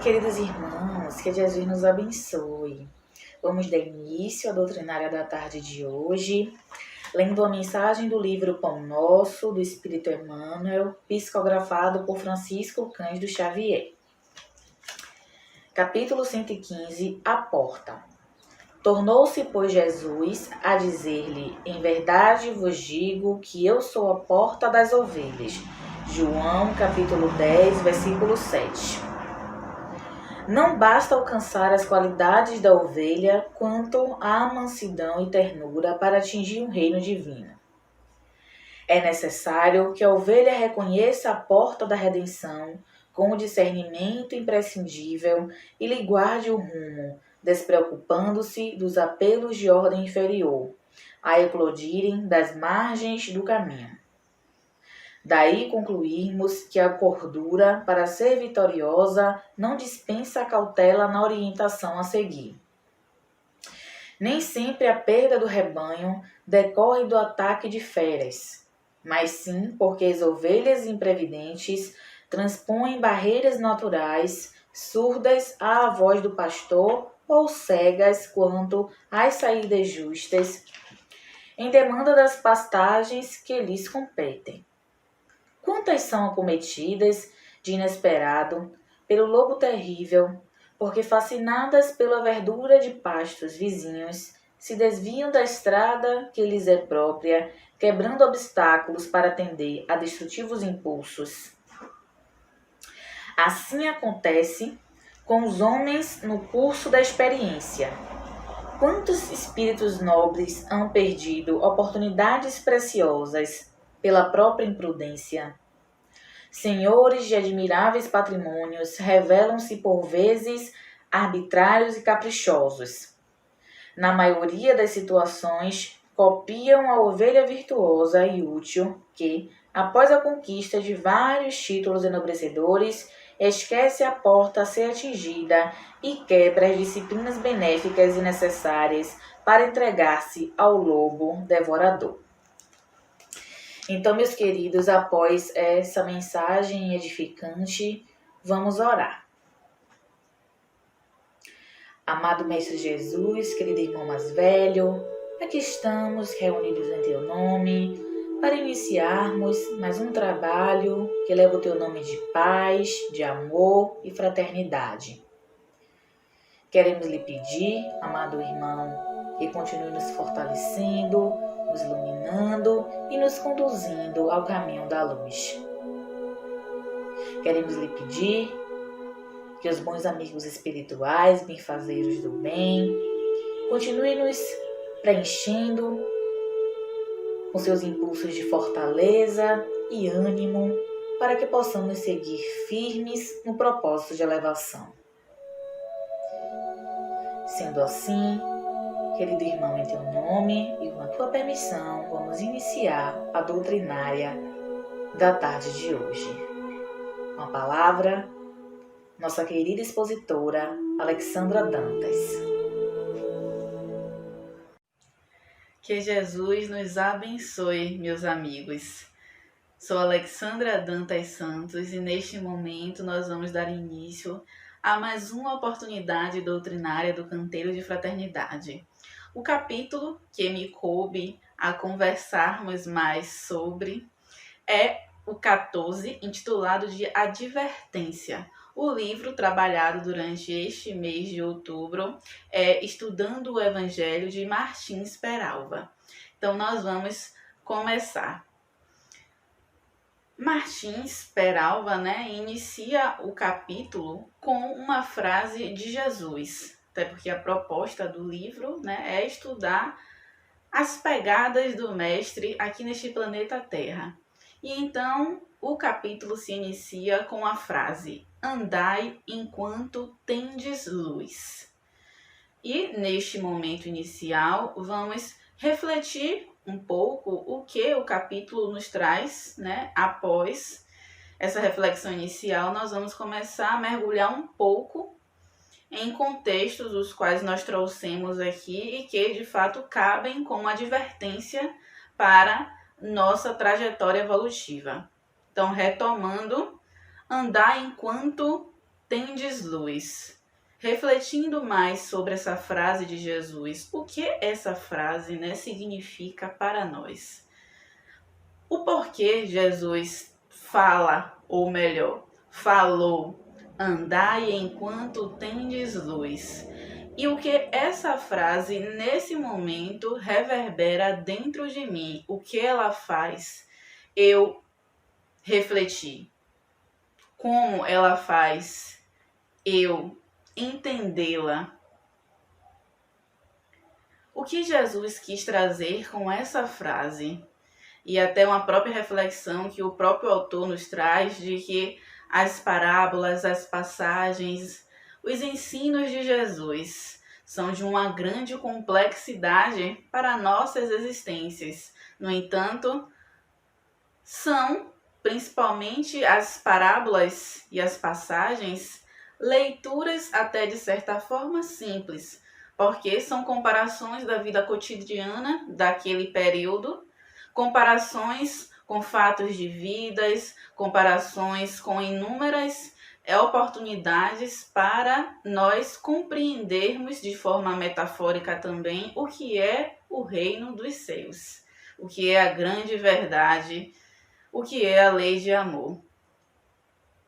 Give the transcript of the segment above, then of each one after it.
Queridos irmãos, que Jesus nos abençoe. Vamos dar início à doutrinária da tarde de hoje, lendo a mensagem do livro Pão Nosso, do Espírito Emmanuel, psicografado por Francisco Cândido Xavier. Capítulo 115, a porta. Tornou-se, pois, Jesus a dizer-lhe: em verdade vos digo que eu sou a porta das ovelhas. João, capítulo 10, versículo 7. Não basta alcançar as qualidades da ovelha quanto à mansidão e ternura para atingir um reino divino. É necessário que a ovelha reconheça a porta da redenção com o discernimento imprescindível e lhe guarde o rumo, despreocupando-se dos apelos de ordem inferior, a eclodirem das margens do caminho. Daí concluirmos que a cordura, para ser vitoriosa, não dispensa a cautela na orientação a seguir. Nem sempre a perda do rebanho decorre do ataque de feras, mas sim porque as ovelhas imprevidentes transpõem barreiras naturais, surdas à voz do pastor ou cegas quanto às saídas justas, em demanda das pastagens que lhes competem. Quantas são acometidas de inesperado pelo lobo terrível, porque fascinadas pela verdura de pastos vizinhos, se desviam da estrada que lhes é própria, quebrando obstáculos para atender a destrutivos impulsos. Assim acontece com os homens no curso da experiência. Quantos espíritos nobres hão perdido oportunidades preciosas pela própria imprudência? Senhores de admiráveis patrimônios revelam-se por vezes arbitrários e caprichosos. Na maioria das situações, copiam a ovelha virtuosa e útil que, após a conquista de vários títulos enobrecedores, esquece a porta a ser atingida e quebra as disciplinas benéficas e necessárias para entregar-se ao lobo devorador. Então, meus queridos, após essa mensagem edificante, vamos orar. Amado Mestre Jesus, querido irmão mais velho, aqui estamos reunidos em Teu nome para iniciarmos mais um trabalho que leva o Teu nome de paz, de amor e fraternidade. Queremos lhe pedir, amado irmão, que continue nos fortalecendo, nos iluminando e nos conduzindo ao caminho da luz. Queremos lhe pedir que os bons amigos espirituais, benfazejos do bem, continuem nos preenchendo com seus impulsos de fortaleza e ânimo para que possamos seguir firmes no propósito de elevação. Sendo assim, querido irmão, em Teu nome e com a Tua permissão, vamos iniciar a doutrinária da tarde de hoje. Uma palavra, nossa querida expositora, Alexandra Dantas. Que Jesus nos abençoe, meus amigos. Sou Alexandra Dantas Santos e neste momento nós vamos dar início a mais uma oportunidade doutrinária do Canteiro de Fraternidade. O capítulo que me coube a conversarmos mais sobre é o 14, intitulado de Advertência. O livro trabalhado durante este mês de outubro é Estudando o Evangelho, de Martins Peralva. Então, nós vamos começar. Martins Peralva, inicia o capítulo com uma frase de Jesus, até porque a proposta do livro, é estudar as pegadas do Mestre aqui neste planeta Terra. E então, o capítulo se inicia com a frase: andai enquanto tendes luz. E neste momento inicial, vamos refletir um pouco o que o capítulo nos traz, Após essa reflexão inicial, nós vamos começar a mergulhar um pouco em contextos os quais nós trouxemos aqui e que, de fato, cabem como advertência para nossa trajetória evolutiva. Então, retomando, andar enquanto tendes luz. Refletindo mais sobre essa frase de Jesus, o que essa frase, significa para nós? O porquê Jesus fala, ou melhor, falou, andai enquanto tendes luz. E o que essa frase, nesse momento, reverbera dentro de mim, o que ela faz eu refletir, como ela faz eu entendê-la. O que Jesus quis trazer com essa frase, e até uma própria reflexão que o próprio autor nos traz de que as parábolas, as passagens, os ensinos de Jesus são de uma grande complexidade para nossas existências. No entanto, são, principalmente as parábolas e as passagens, leituras até de certa forma simples, porque são comparações da vida cotidiana daquele período, comparações com fatos de vidas, comparações com inúmeras oportunidades para nós compreendermos de forma metafórica também o que é o reino dos céus, o que é a grande verdade, o que é a lei de amor.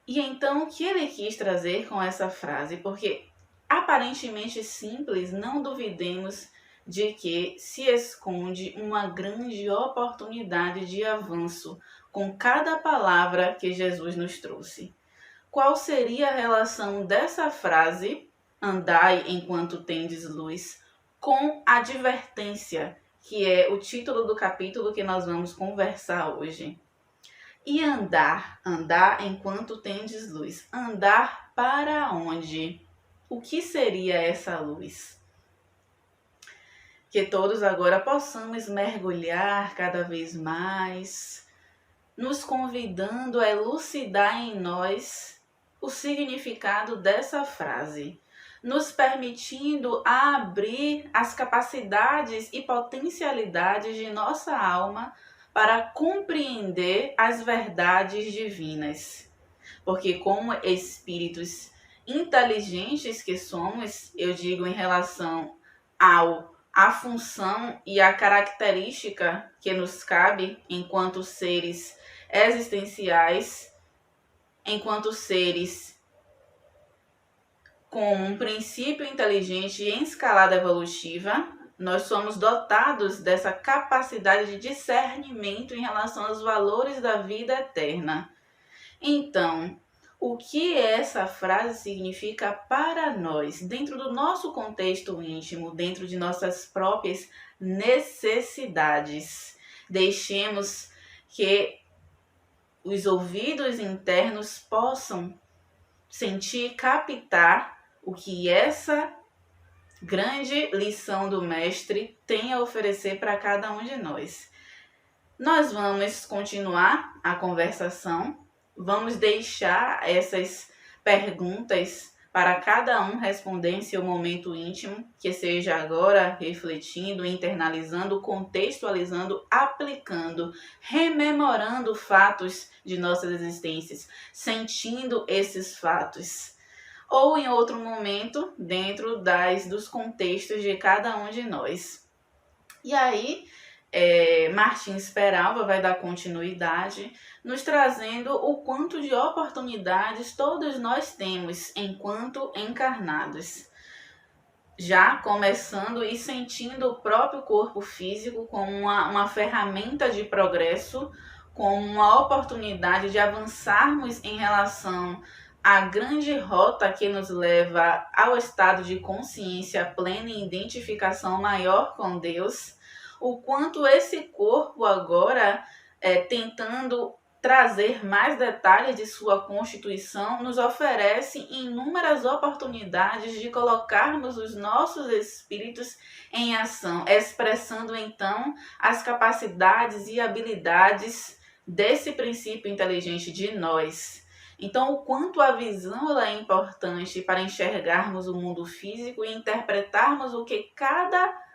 E então, o que ele quis trazer com essa frase? Porque, aparentemente simples, não duvidemos de que se esconde uma grande oportunidade de avanço com cada palavra que Jesus nos trouxe. Qual seria a relação dessa frase, andai enquanto tendes luz, com a advertência, que é o título do capítulo que nós vamos conversar hoje? E andar enquanto tendes luz. Andar para onde? O que seria essa luz? Que todos agora possamos mergulhar cada vez mais, nos convidando a elucidar em nós o significado dessa frase, nos permitindo abrir as capacidades e potencialidades de nossa alma para compreender as verdades divinas. Porque como espíritos inteligentes que somos, eu digo em relação à função e à característica que nos cabe enquanto seres existenciais, enquanto seres com um princípio inteligente em escalada evolutiva, nós somos dotados dessa capacidade de discernimento em relação aos valores da vida eterna. Então, o que essa frase significa para nós, dentro do nosso contexto íntimo, dentro de nossas próprias necessidades? Deixemos que os ouvidos internos possam sentir, captar o que essa grande lição do mestre tem a oferecer para cada um de nós. Nós vamos continuar a conversação, vamos deixar essas perguntas para cada um responder em seu momento íntimo, que seja agora refletindo, internalizando, contextualizando, aplicando, rememorando fatos de nossas existências, sentindo esses fatos. Ou em outro momento, dentro dos contextos de cada um de nós. E aí, Martins Peralva vai dar continuidade, nos trazendo o quanto de oportunidades todos nós temos enquanto encarnados. Já começando e sentindo o próprio corpo físico como uma ferramenta de progresso, como uma oportunidade de avançarmos em relação à grande rota que nos leva ao estado de consciência plena e identificação maior com Deus. O quanto esse corpo agora, tentando trazer mais detalhes de sua constituição, nos oferece inúmeras oportunidades de colocarmos os nossos espíritos em ação, expressando então as capacidades e habilidades desse princípio inteligente de nós. Então, o quanto a visão ela é importante para enxergarmos o mundo físico e interpretarmos o que cada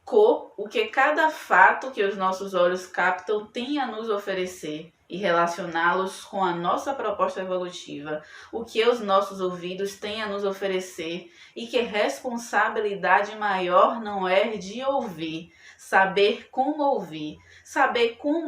cor, o que cada fato que os nossos olhos captam tem a nos oferecer. e relacioná-los com a nossa proposta evolutiva, o que os nossos ouvidos têm a nos oferecer e que responsabilidade maior não é de ouvir, saber como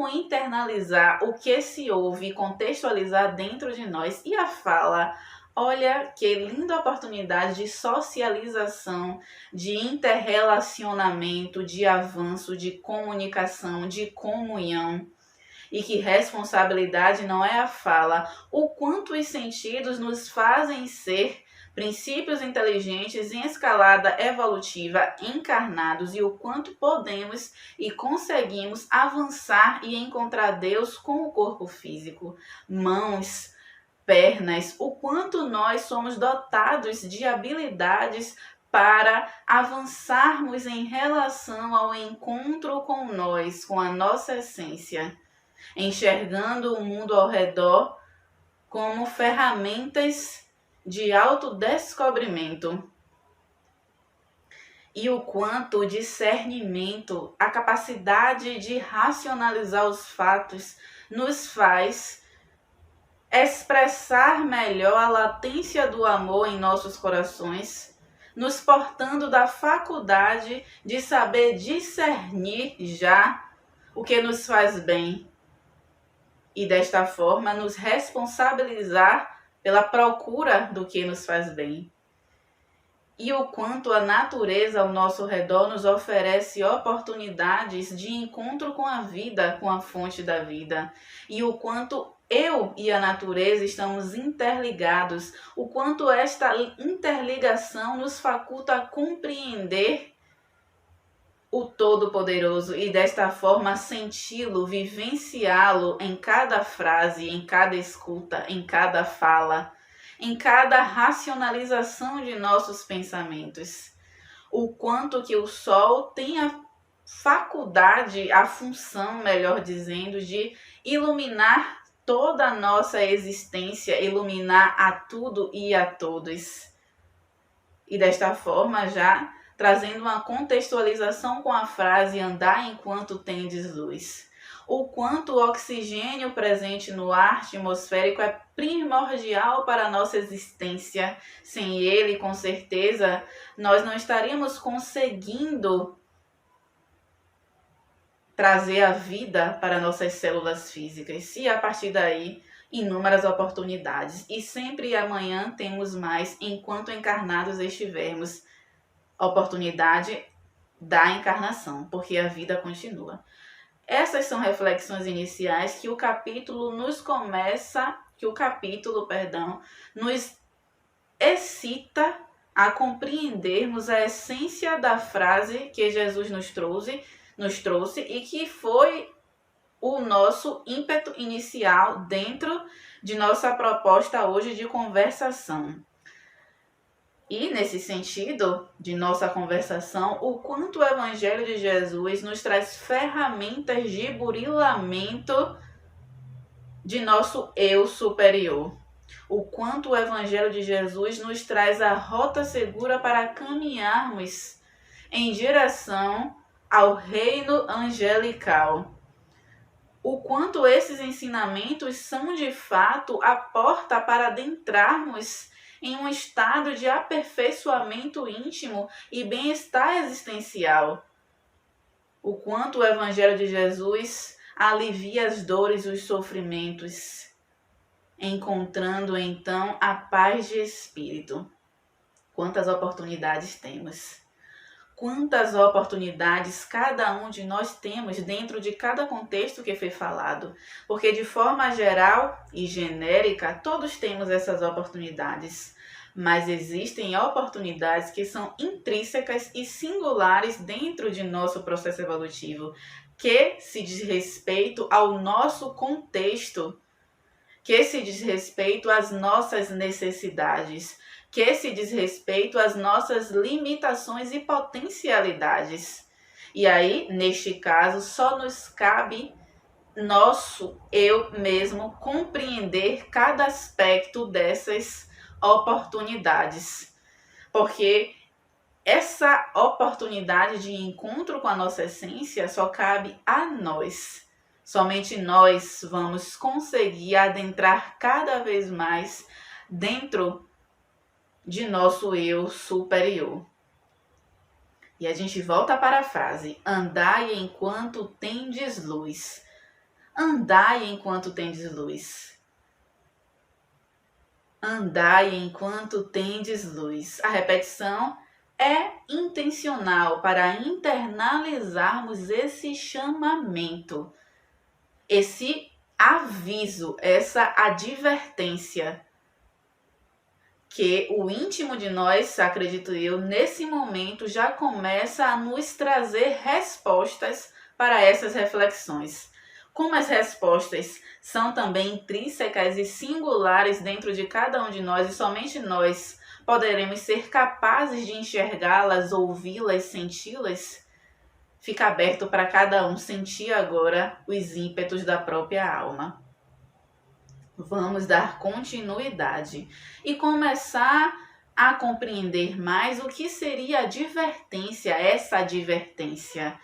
internalizar o que se ouve e contextualizar dentro de nós. E a fala, olha que linda oportunidade de socialização, de interrelacionamento, de avanço, de comunicação, de comunhão. E que responsabilidade não é a fala, o quanto os sentidos nos fazem ser princípios inteligentes em escalada evolutiva encarnados e o quanto podemos e conseguimos avançar e encontrar Deus com o corpo físico, mãos, pernas, o quanto nós somos dotados de habilidades para avançarmos em relação ao encontro com nós, com a nossa essência, enxergando o mundo ao redor como ferramentas de autodescobrimento. E o quanto o discernimento, a capacidade de racionalizar os fatos, nos faz expressar melhor a latência do amor em nossos corações, nos portando da faculdade de saber discernir já o que nos faz bem e desta forma nos responsabilizar pela procura do que nos faz bem. E o quanto a natureza ao nosso redor nos oferece oportunidades de encontro com a vida, com a fonte da vida. E o quanto eu e a natureza estamos interligados, o quanto esta interligação nos faculta compreender o Todo-Poderoso e desta forma senti-lo, vivenciá-lo em cada frase, em cada escuta, em cada fala, em cada racionalização de nossos pensamentos. O quanto que o Sol tem a faculdade, a função, melhor dizendo, de iluminar toda a nossa existência, iluminar a tudo e a todos. E desta forma já trazendo uma contextualização com a frase andar enquanto tendes luz. O quanto o oxigênio presente no ar atmosférico é primordial para a nossa existência. Sem ele, com certeza, nós não estaríamos conseguindo trazer a vida para nossas células físicas. E a partir daí, inúmeras oportunidades. E sempre amanhã temos mais enquanto encarnados estivermos. Oportunidade da encarnação, porque a vida continua. Essas são reflexões iniciais que o capítulo nos excita a compreendermos a essência da frase que Jesus nos trouxe e que foi o nosso ímpeto inicial dentro de nossa proposta hoje de conversação. E, nesse sentido de nossa conversação, o quanto o Evangelho de Jesus nos traz ferramentas de burilamento de nosso eu superior. O quanto o Evangelho de Jesus nos traz a rota segura para caminharmos em direção ao reino angelical. O quanto esses ensinamentos são, de fato, a porta para adentrarmos em um estado de aperfeiçoamento íntimo e bem-estar existencial. O quanto o Evangelho de Jesus alivia as dores e os sofrimentos, encontrando então a paz de espírito. Quantas oportunidades temos! Quantas oportunidades cada um de nós temos dentro de cada contexto que foi falado. Porque de forma geral e genérica, todos temos essas oportunidades. Mas existem oportunidades que são intrínsecas e singulares dentro de nosso processo evolutivo, que se diz respeito ao nosso contexto, que se diz respeito às nossas necessidades, que se diz respeito às nossas limitações e potencialidades. E aí, neste caso, só nos cabe nosso eu mesmo compreender cada aspecto dessas oportunidades. Porque essa oportunidade de encontro com a nossa essência só cabe a nós. Somente nós vamos conseguir adentrar cada vez mais dentro de nosso eu superior. E a gente volta para a frase: andai enquanto tendes luz. Andai enquanto tendes luz. Andai enquanto tendes luz. A repetição é intencional para internalizarmos esse chamamento, esse aviso, essa advertência que o íntimo de nós, acredito eu, nesse momento já começa a nos trazer respostas para essas reflexões. Como as respostas são também intrínsecas e singulares dentro de cada um de nós e somente nós poderemos ser capazes de enxergá-las, ouvi-las, senti-las, fica aberto para cada um sentir agora os ímpetos da própria alma. Vamos dar continuidade e começar a compreender mais o que seria a advertência, essa advertência.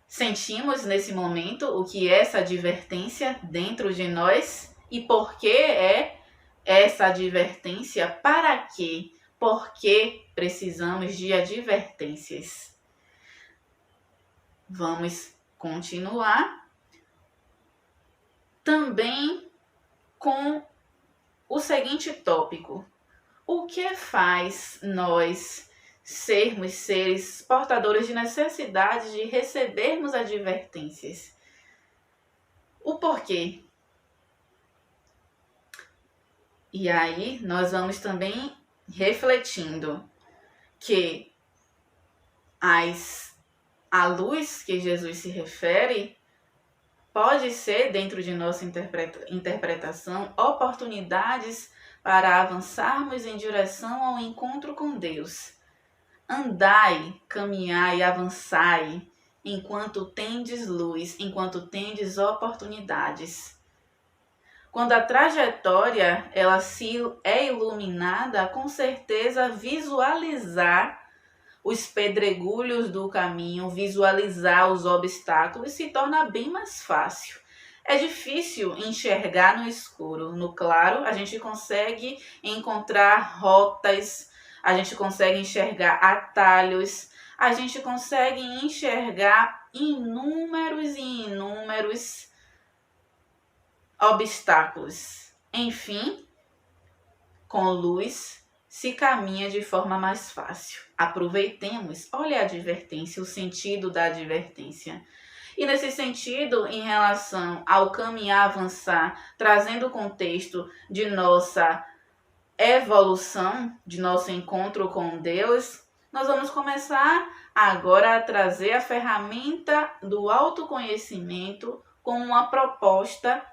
Sentimos nesse momento o que é essa advertência dentro de nós e por que é essa advertência, para quê? Por que precisamos de advertências? Vamos continuar também com o seguinte tópico: o que faz nós sermos seres portadores de necessidade de recebermos advertências? O porquê? E aí nós vamos também refletindo que a luz que Jesus se refere pode ser, dentro de nossa interpretação, oportunidades para avançarmos em direção ao encontro com Deus. Andai, caminhai, avançai, enquanto tendes luz, enquanto tendes oportunidades. Quando a trajetória ela é iluminada, com certeza visualizar os pedregulhos do caminho, visualizar os obstáculos se torna bem mais fácil. É difícil enxergar no escuro. No claro, a gente consegue encontrar rotas, a gente consegue enxergar atalhos, a gente consegue enxergar inúmeros e inúmeros obstáculos. Enfim, com luz se caminha de forma mais fácil. Aproveitemos, olha a advertência, o sentido da advertência. E nesse sentido, em relação ao caminhar, avançar, trazendo o contexto de nossa evolução, de nosso encontro com Deus, nós vamos começar agora a trazer a ferramenta do autoconhecimento como uma proposta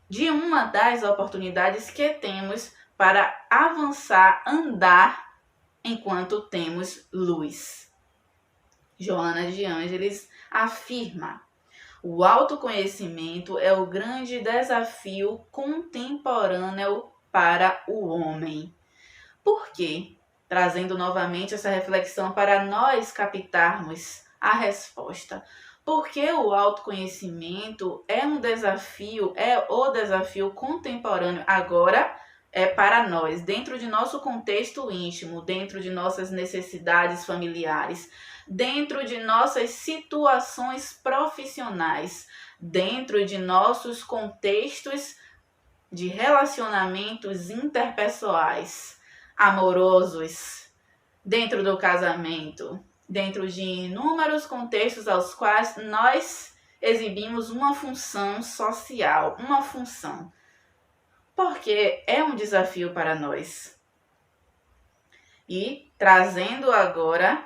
de uma das oportunidades que temos para avançar, andar enquanto temos luz. Joana de Ângeles afirma: o autoconhecimento é o grande desafio contemporâneo para o homem. Por quê? Trazendo novamente essa reflexão para nós captarmos a resposta. Porque o autoconhecimento é um desafio, é o desafio contemporâneo agora, é para nós, dentro de nosso contexto íntimo, dentro de nossas necessidades familiares, dentro de nossas situações profissionais, dentro de nossos contextos de relacionamentos interpessoais, amorosos, dentro do casamento, dentro de inúmeros contextos aos quais nós exibimos uma função social, uma função. Porque é um desafio para nós. E trazendo agora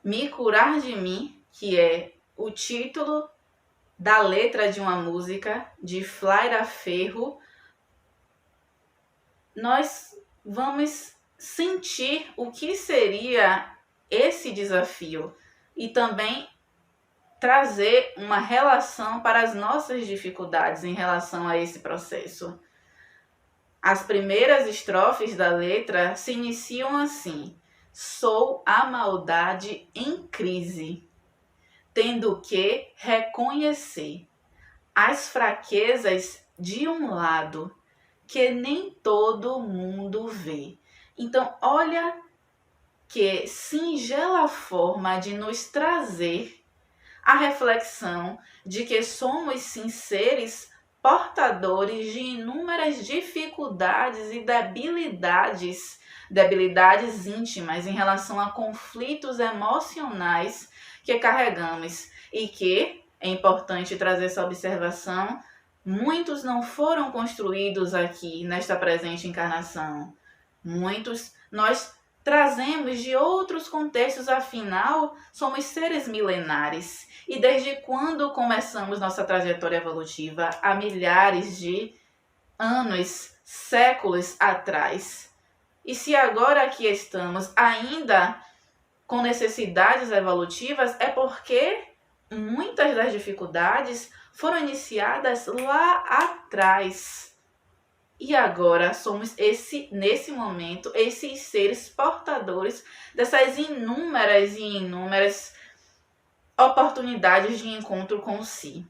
Me Curar de Mim, que é o título da letra de uma música de Flaira Ferro, nós vamos sentir o que seria esse desafio e também trazer uma relação para as nossas dificuldades em relação a esse processo. As primeiras estrofes da letra se iniciam assim: sou a maldade em crise. tendo que reconhecer as fraquezas de um lado que nem todo mundo vê. Então, olha que singela forma de nos trazer a reflexão de que somos sim seres portadores de inúmeras dificuldades e debilidades íntimas em relação a conflitos emocionais que carregamos e que, é importante trazer essa observação, muitos não foram construídos aqui nesta presente encarnação. Muitos nós trazemos de outros contextos, afinal, somos seres milenares. E desde quando começamos nossa trajetória evolutiva? Há milhares de anos, séculos atrás. E se agora aqui estamos ainda com necessidades evolutivas, é porque muitas das dificuldades foram iniciadas lá atrás. E agora somos nesse momento, esses seres portadores dessas inúmeras oportunidades de encontro com si.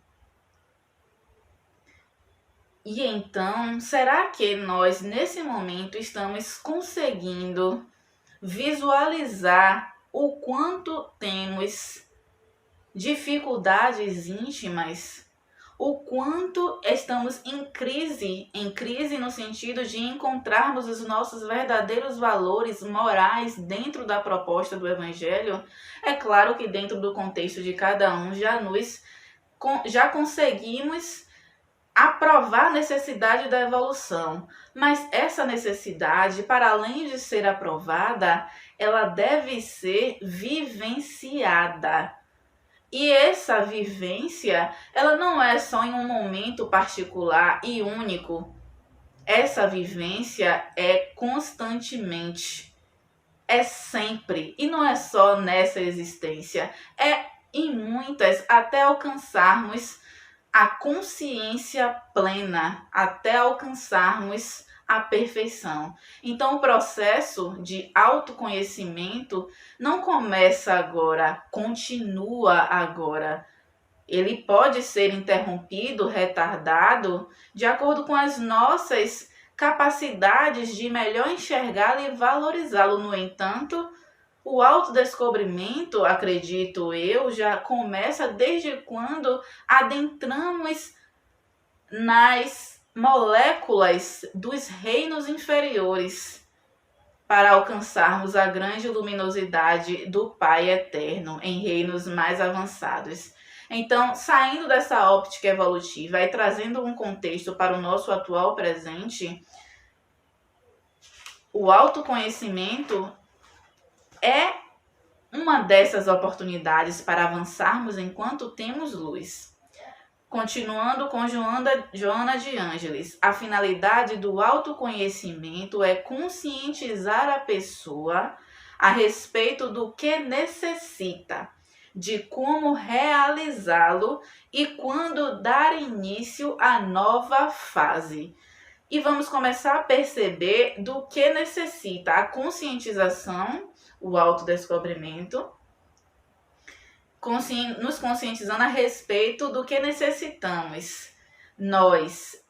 E então, será que nós, nesse momento, estamos conseguindo visualizar o quanto temos dificuldades íntimas? O quanto estamos em crise no sentido de encontrarmos os nossos verdadeiros valores morais dentro da proposta do Evangelho? É claro que dentro do contexto de cada um já conseguimos aprovar a necessidade da evolução, mas essa necessidade, para além de ser aprovada, ela deve ser vivenciada. E essa vivência, ela não é só em um momento particular e único. Essa vivência é constantemente, é sempre. E não é só nessa existência, é em muitas, até alcançarmos a consciência plena, até alcançarmos a perfeição. Então, o processo de autoconhecimento não começa agora, continua agora. Ele pode ser interrompido, retardado, de acordo com as nossas capacidades de melhor enxergá-lo e valorizá-lo. No entanto, o autodescobrimento, acredito eu, já começa desde quando adentramos nas moléculas dos reinos inferiores para alcançarmos a grande luminosidade do Pai Eterno em reinos mais avançados. Então, saindo dessa óptica evolutiva e trazendo um contexto para o nosso atual presente, o autoconhecimento é uma dessas oportunidades para avançarmos enquanto temos luz. Continuando com Joana de Ângeles, a finalidade do autoconhecimento é conscientizar a pessoa a respeito do que necessita, de como realizá-lo e quando dar início à nova fase. E vamos começar a perceber do que necessita a conscientização, o autodescobrimento, nos conscientizando a respeito do que necessitamos. Nós,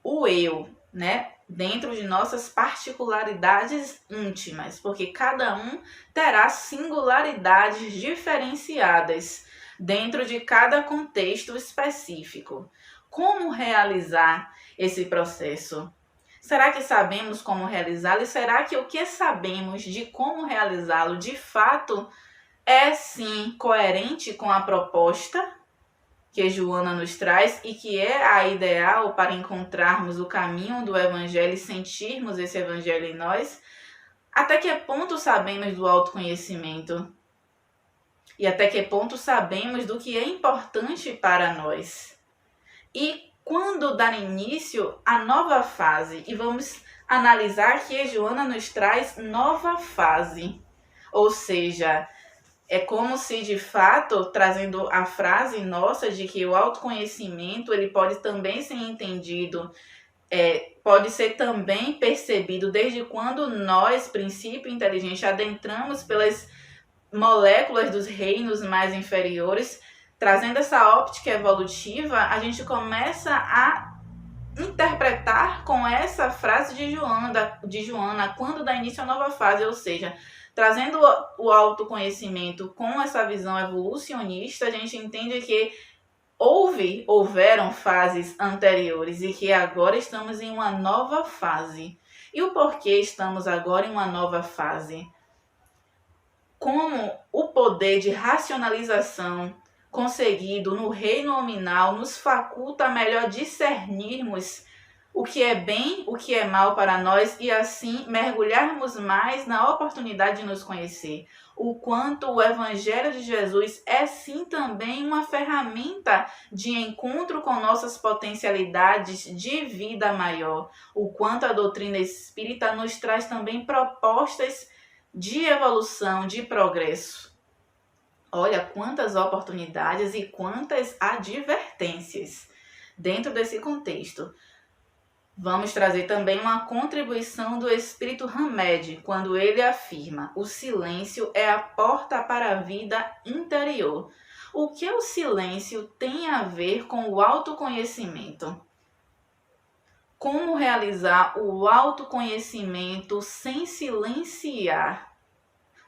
o eu, né? Dentro de nossas particularidades íntimas, porque cada um terá singularidades diferenciadas dentro de cada contexto específico. Como realizar esse processo? Será que sabemos como realizá-lo? E será que o que sabemos de como realizá-lo de fato é sim coerente com a proposta que Joana nos traz e que é a ideal para encontrarmos o caminho do Evangelho e sentirmos esse Evangelho em nós? Até que ponto sabemos do autoconhecimento? E até que ponto sabemos do que é importante para nós? E quando dar início à nova fase? E vamos analisar que Joana nos traz nova fase. Ou seja, é como se, de fato, trazendo a frase nossa de que o autoconhecimento ele pode também ser entendido, pode ser também percebido desde quando nós, princípio inteligente, adentramos pelas moléculas dos reinos mais inferiores, trazendo essa óptica evolutiva, a gente começa a interpretar com essa frase de Joana, quando dá início à nova fase, ou seja, trazendo o autoconhecimento com essa visão evolucionista, a gente entende que houveram fases anteriores e que agora estamos em uma nova fase. E o porquê estamos agora em uma nova fase? Como o poder de racionalização conseguido no reino nominal nos faculta melhor discernirmos o que é bem, o que é mal para nós e assim mergulharmos mais na oportunidade de nos conhecer. O quanto o Evangelho de Jesus é sim também uma ferramenta de encontro com nossas potencialidades de vida maior. O quanto a doutrina espírita nos traz também propostas de evolução, de progresso. Olha quantas oportunidades e quantas advertências dentro desse contexto. Vamos trazer também uma contribuição do Espírito Hamed, quando ele afirma: o silêncio é a porta para a vida interior. O que o silêncio tem a ver com o autoconhecimento? Como realizar o autoconhecimento sem silenciar?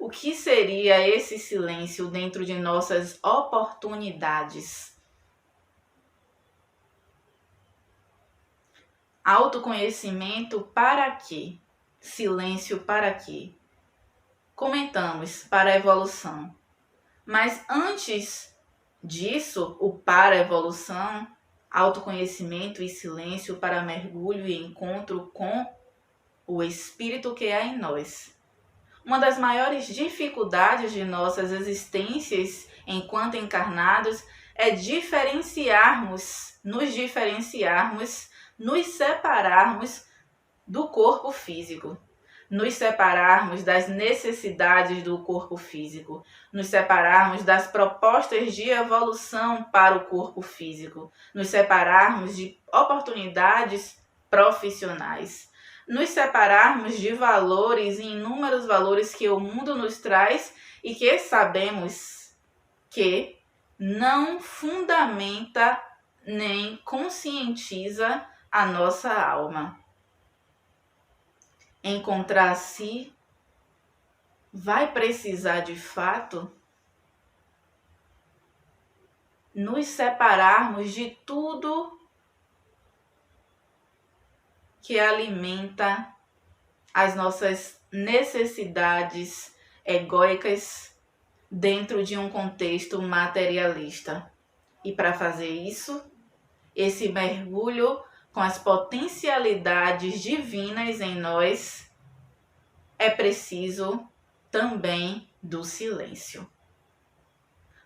O que seria esse silêncio dentro de nossas oportunidades? Autoconhecimento para quê? Silêncio para quê? Comentamos para a evolução. Mas antes disso, o para a evolução, autoconhecimento e silêncio para mergulho e encontro com o espírito que há em nós. Uma das maiores dificuldades de nossas existências enquanto encarnados é nos separarmos do corpo físico, nos separarmos das necessidades do corpo físico, nos separarmos das propostas de evolução para o corpo físico, nos separarmos de oportunidades profissionais, nos separarmos de valores e inúmeros valores que o mundo nos traz e que sabemos que não fundamenta nem conscientiza a nossa alma. Encontrar-se vai precisar de fato nos separarmos de tudo que alimenta as nossas necessidades egóicas dentro de um contexto materialista. E para fazer isso, esse mergulho com as potencialidades divinas em nós, é preciso também do silêncio.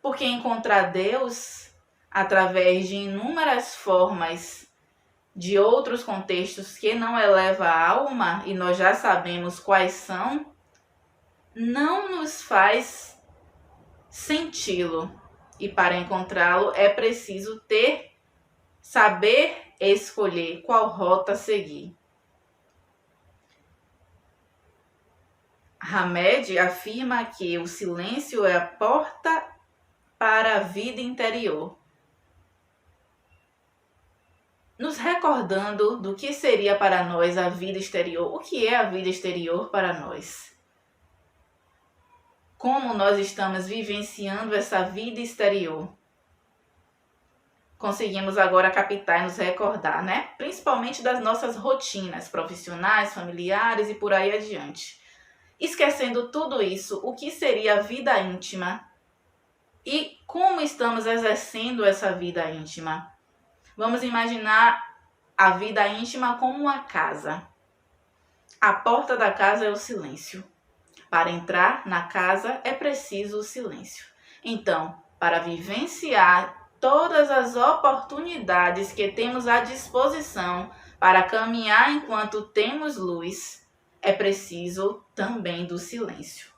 Porque encontrar Deus através de inúmeras formas de outros contextos que não eleva a alma, e nós já sabemos quais são, não nos faz senti-lo. E para encontrá-lo é preciso saber escolher qual rota seguir. Hamed afirma que o silêncio é a porta para a vida interior, nos recordando do que seria para nós a vida exterior. O que é a vida exterior para nós? Como nós estamos vivenciando essa vida exterior? Conseguimos agora captar e nos recordar, né? Principalmente das nossas rotinas profissionais, familiares e por aí adiante. Esquecendo tudo isso, o que seria a vida íntima? E como estamos exercendo essa vida íntima? Vamos imaginar a vida íntima como uma casa. A porta da casa é o silêncio. Para entrar na casa é preciso o silêncio. Então, para vivenciar todas as oportunidades que temos à disposição para caminhar enquanto temos luz, é preciso também do silêncio.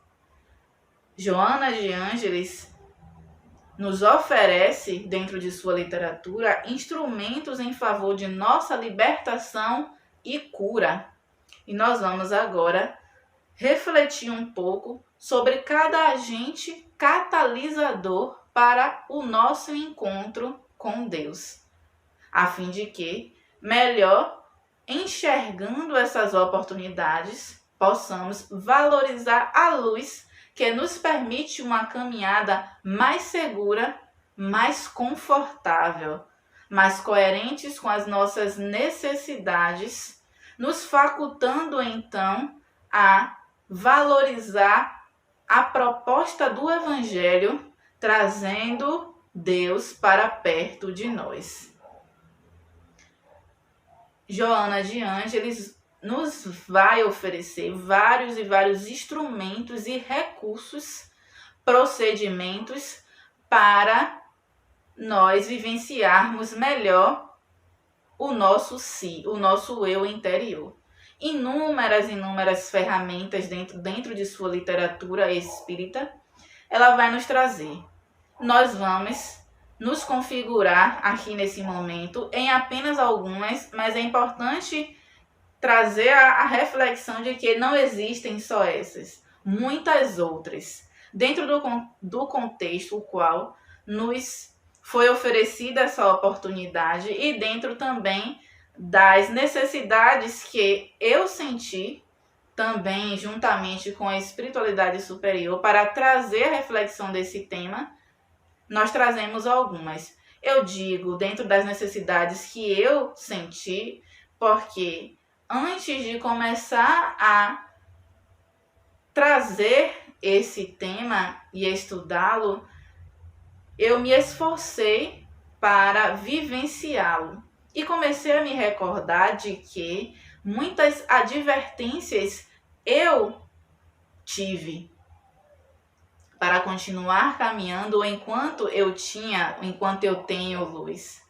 Joana de Ângeles nos oferece, dentro de sua literatura, instrumentos em favor de nossa libertação e cura. E nós vamos agora refletir um pouco sobre cada agente catalisador para o nosso encontro com Deus, a fim de que, melhor enxergando essas oportunidades, possamos valorizar a luz que nos permite uma caminhada mais segura, mais confortável, mais coerentes com as nossas necessidades, nos facultando então a valorizar a proposta do Evangelho, trazendo Deus para perto de nós. Joana de Ângeles nos vai oferecer vários e vários instrumentos e recursos, procedimentos para nós vivenciarmos melhor o nosso si, o nosso eu interior. Inúmeras ferramentas dentro de sua literatura espírita, ela vai nos trazer. Nós vamos nos configurar aqui nesse momento em apenas algumas, mas é importante trazer a reflexão de que não existem só essas, muitas outras, dentro do contexto o qual nos foi oferecida essa oportunidade e dentro também das necessidades que eu senti também juntamente com a espiritualidade superior para trazer a reflexão desse tema. Nós trazemos algumas. Eu digo dentro das necessidades que eu senti, porque antes de começar a trazer esse tema e estudá-lo, eu me esforcei para vivenciá-lo. E comecei a me recordar de que muitas advertências eu tive para continuar caminhando enquanto eu tenho luz.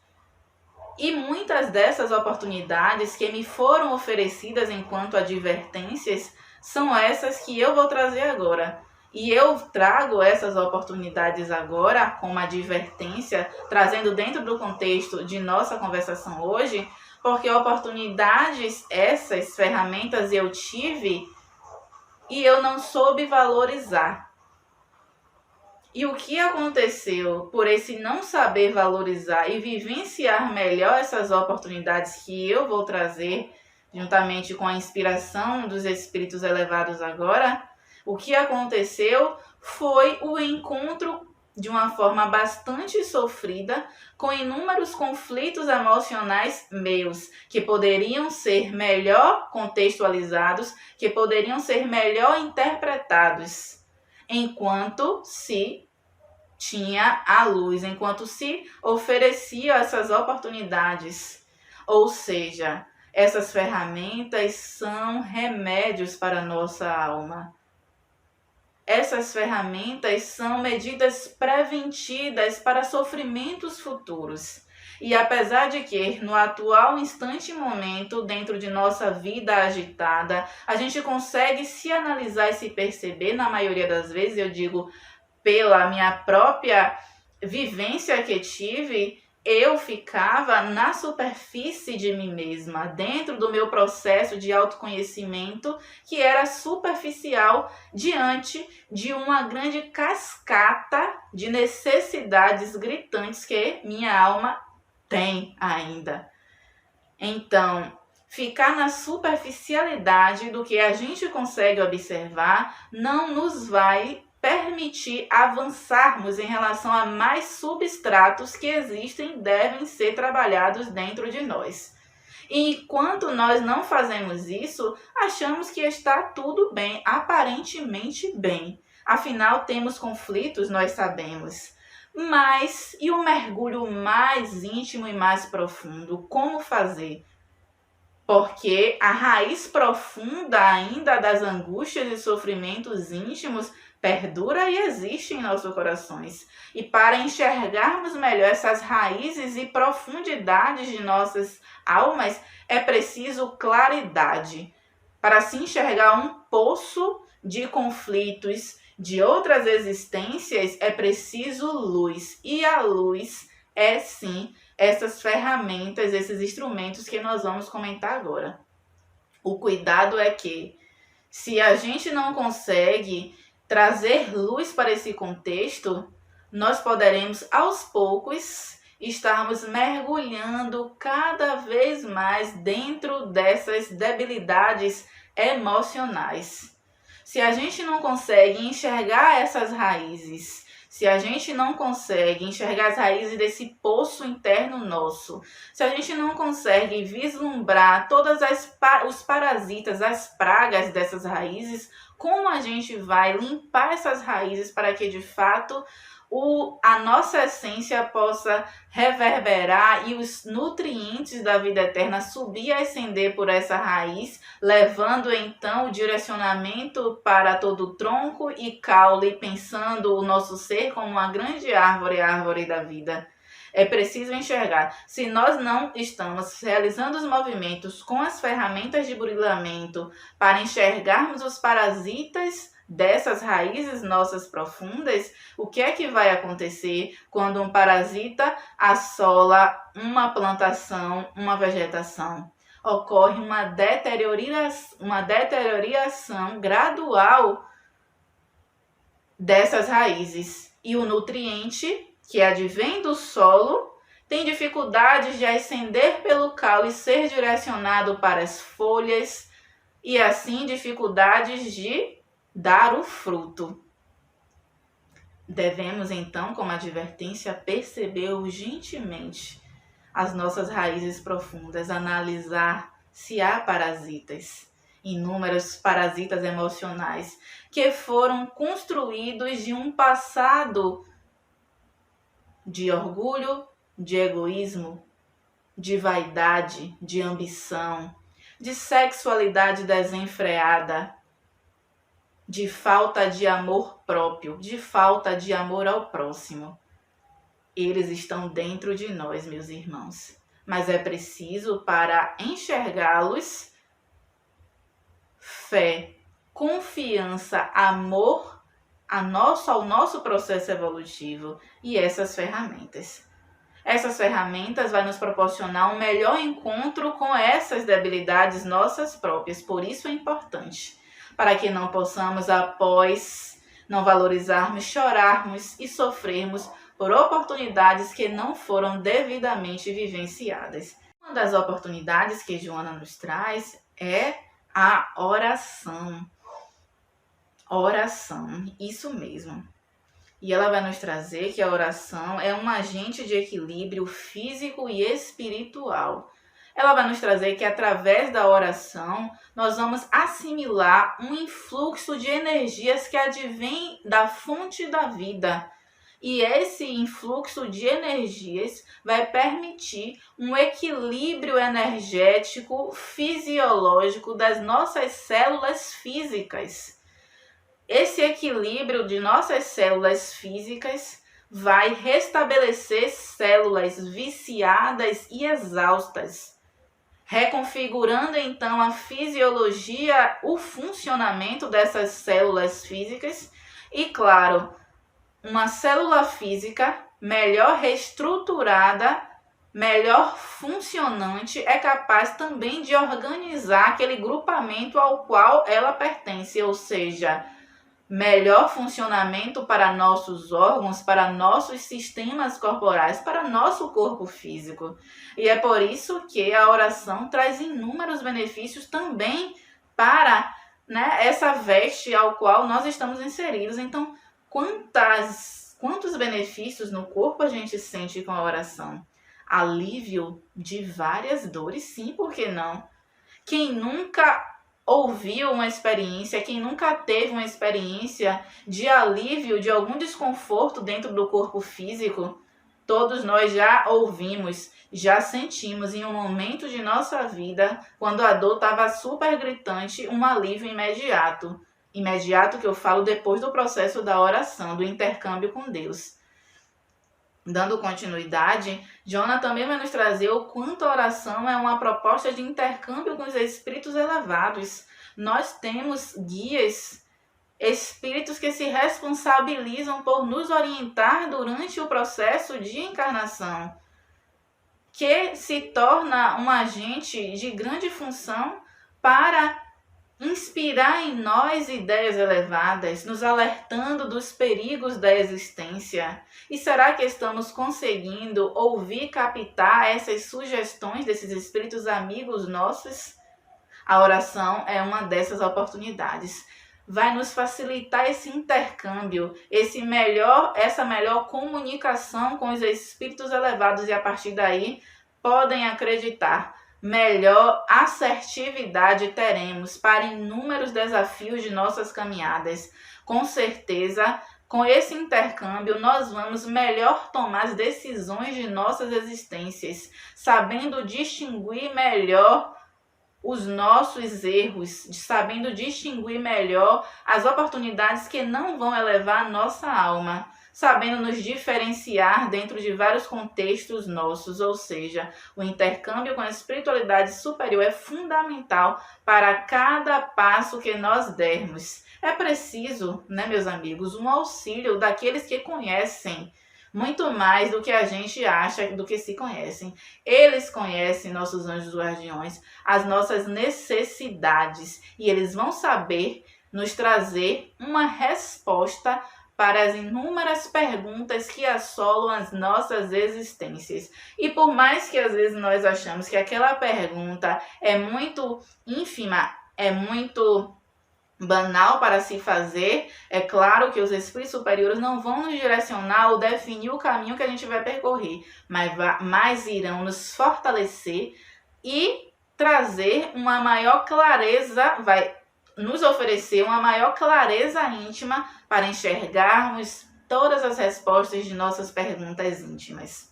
E muitas dessas oportunidades que me foram oferecidas enquanto advertências são essas que eu vou trazer agora. E eu trago essas oportunidades agora como advertência, trazendo dentro do contexto de nossa conversação hoje, porque oportunidades, essas ferramentas eu tive e eu não soube valorizar. E o que aconteceu por esse não saber valorizar e vivenciar melhor essas oportunidades que eu vou trazer, juntamente com a inspiração dos espíritos elevados agora, o que aconteceu foi o encontro de uma forma bastante sofrida com inúmeros conflitos emocionais meus, que poderiam ser melhor contextualizados, que poderiam ser melhor interpretados, enquanto se tinha a luz, enquanto se oferecia essas oportunidades. Ou seja, essas ferramentas são remédios para a nossa alma. Essas ferramentas são medidas preventivas para sofrimentos futuros. E apesar de que, no atual instante e momento, dentro de nossa vida agitada, a gente consegue se analisar e se perceber, na maioria das vezes, eu digo, pela minha própria vivência que tive, eu ficava na superfície de mim mesma, dentro do meu processo de autoconhecimento, que era superficial diante de uma grande cascata de necessidades gritantes que minha alma tem ainda. Então, ficar na superficialidade do que a gente consegue observar não nos vai permitir avançarmos em relação a mais substratos que existem e devem ser trabalhados dentro de nós. E enquanto nós não fazemos isso, achamos que está tudo bem, aparentemente bem. Afinal, temos conflitos, nós sabemos. Mas, e o mergulho mais íntimo e mais profundo? Como fazer? Porque a raiz profunda ainda das angústias e sofrimentos íntimos perdura e existe em nossos corações. E para enxergarmos melhor essas raízes e profundidades de nossas almas, é preciso claridade. Para se enxergar um poço de conflitos de outras existências, é preciso luz. E a luz é, sim, essas ferramentas, esses instrumentos que nós vamos comentar agora. O cuidado é que, se a gente não consegue trazer luz para esse contexto, nós poderemos aos poucos estarmos mergulhando cada vez mais dentro dessas debilidades emocionais. Se a gente não consegue enxergar essas raízes, se a gente não consegue enxergar as raízes desse poço interno nosso, se a gente não consegue vislumbrar todas os parasitas, as pragas dessas raízes, como a gente vai limpar essas raízes para que de fato a nossa essência possa reverberar e os nutrientes da vida eterna subir e ascender por essa raiz, levando então o direcionamento para todo o tronco e caule, pensando o nosso ser como uma grande árvore, a árvore da vida. É preciso enxergar. Se nós não estamos realizando os movimentos com as ferramentas de burilamento para enxergarmos os parasitas dessas raízes nossas profundas, o que é que vai acontecer quando um parasita assola uma plantação, uma vegetação? Ocorre uma deterioração gradual dessas raízes. E o nutriente que advém do solo tem dificuldades de ascender pelo caule e ser direcionado para as folhas, e assim dificuldades de dar o fruto. Devemos então, como advertência, perceber urgentemente as nossas raízes profundas, analisar se há parasitas, inúmeros parasitas emocionais que foram construídos de um passado de orgulho, de egoísmo, de vaidade, de ambição, de sexualidade desenfreada, de falta de amor próprio, de falta de amor ao próximo. Eles estão dentro de nós, meus irmãos. Mas é preciso, para enxergá-los, fé, confiança, amor ao nosso processo evolutivo e essas ferramentas. Essas ferramentas vão nos proporcionar um melhor encontro com essas debilidades nossas próprias. Por isso é importante, para que não possamos, após não valorizarmos, chorarmos e sofrermos por oportunidades que não foram devidamente vivenciadas. Uma das oportunidades que Joana nos traz é a oração. Oração, isso mesmo. E ela vai nos trazer que a oração é um agente de equilíbrio físico e espiritual. Ela vai nos trazer que através da oração nós vamos assimilar um influxo de energias que advém da fonte da vida. E esse influxo de energias vai permitir um equilíbrio energético fisiológico das nossas células físicas. Esse equilíbrio de nossas células físicas vai restabelecer células viciadas e exaustas, reconfigurando então a fisiologia, o funcionamento dessas células físicas e, claro, uma célula física melhor reestruturada, melhor funcionante, é capaz também de organizar aquele grupamento ao qual ela pertence, ou seja, melhor funcionamento para nossos órgãos, para nossos sistemas corporais, para nosso corpo físico. E é por isso que a oração traz inúmeros benefícios também para, essa veste ao qual nós estamos inseridos. Então, quantos benefícios no corpo a gente sente com a oração? Alívio de várias dores, sim, por que não? Quem nunca ouviu uma experiência, quem nunca teve uma experiência de alívio de algum desconforto dentro do corpo físico, todos nós já ouvimos, já sentimos em um momento de nossa vida, quando a dor estava super gritante, um alívio imediato. Imediato que eu falo depois do processo da oração, do intercâmbio com Deus. Dando continuidade, Joana também vai nos trazer o quanto a oração é uma proposta de intercâmbio com os espíritos elevados. Nós temos guias, espíritos que se responsabilizam por nos orientar durante o processo de encarnação, que se torna um agente de grande função para inspirar em nós ideias elevadas, nos alertando dos perigos da existência? E será que estamos conseguindo ouvir, captar essas sugestões desses espíritos amigos nossos? A oração é uma dessas oportunidades. Vai nos facilitar esse intercâmbio, essa melhor comunicação com os espíritos elevados, e a partir daí podem acreditar, melhor assertividade teremos para inúmeros desafios de nossas caminhadas. Com certeza, com esse intercâmbio, nós vamos melhor tomar as decisões de nossas existências, sabendo distinguir melhor os nossos erros, sabendo distinguir melhor as oportunidades que não vão elevar a nossa alma, sabendo nos diferenciar dentro de vários contextos nossos, ou seja, o intercâmbio com a espiritualidade superior é fundamental para cada passo que nós dermos. É preciso, né, meus amigos, um auxílio daqueles que conhecem muito mais do que a gente acha, do que se conhecem. Eles conhecem nossos anjos guardiões, as nossas necessidades, e eles vão saber nos trazer uma resposta para as inúmeras perguntas que assolam as nossas existências. E por mais que às vezes nós achamos que aquela pergunta é muito ínfima, é muito banal para se fazer, é claro que os espíritos superiores não vão nos direcionar ou definir o caminho que a gente vai percorrer, mas irão nos fortalecer e trazer uma maior clareza, vai nos oferecer uma maior clareza íntima para enxergarmos todas as respostas de nossas perguntas íntimas.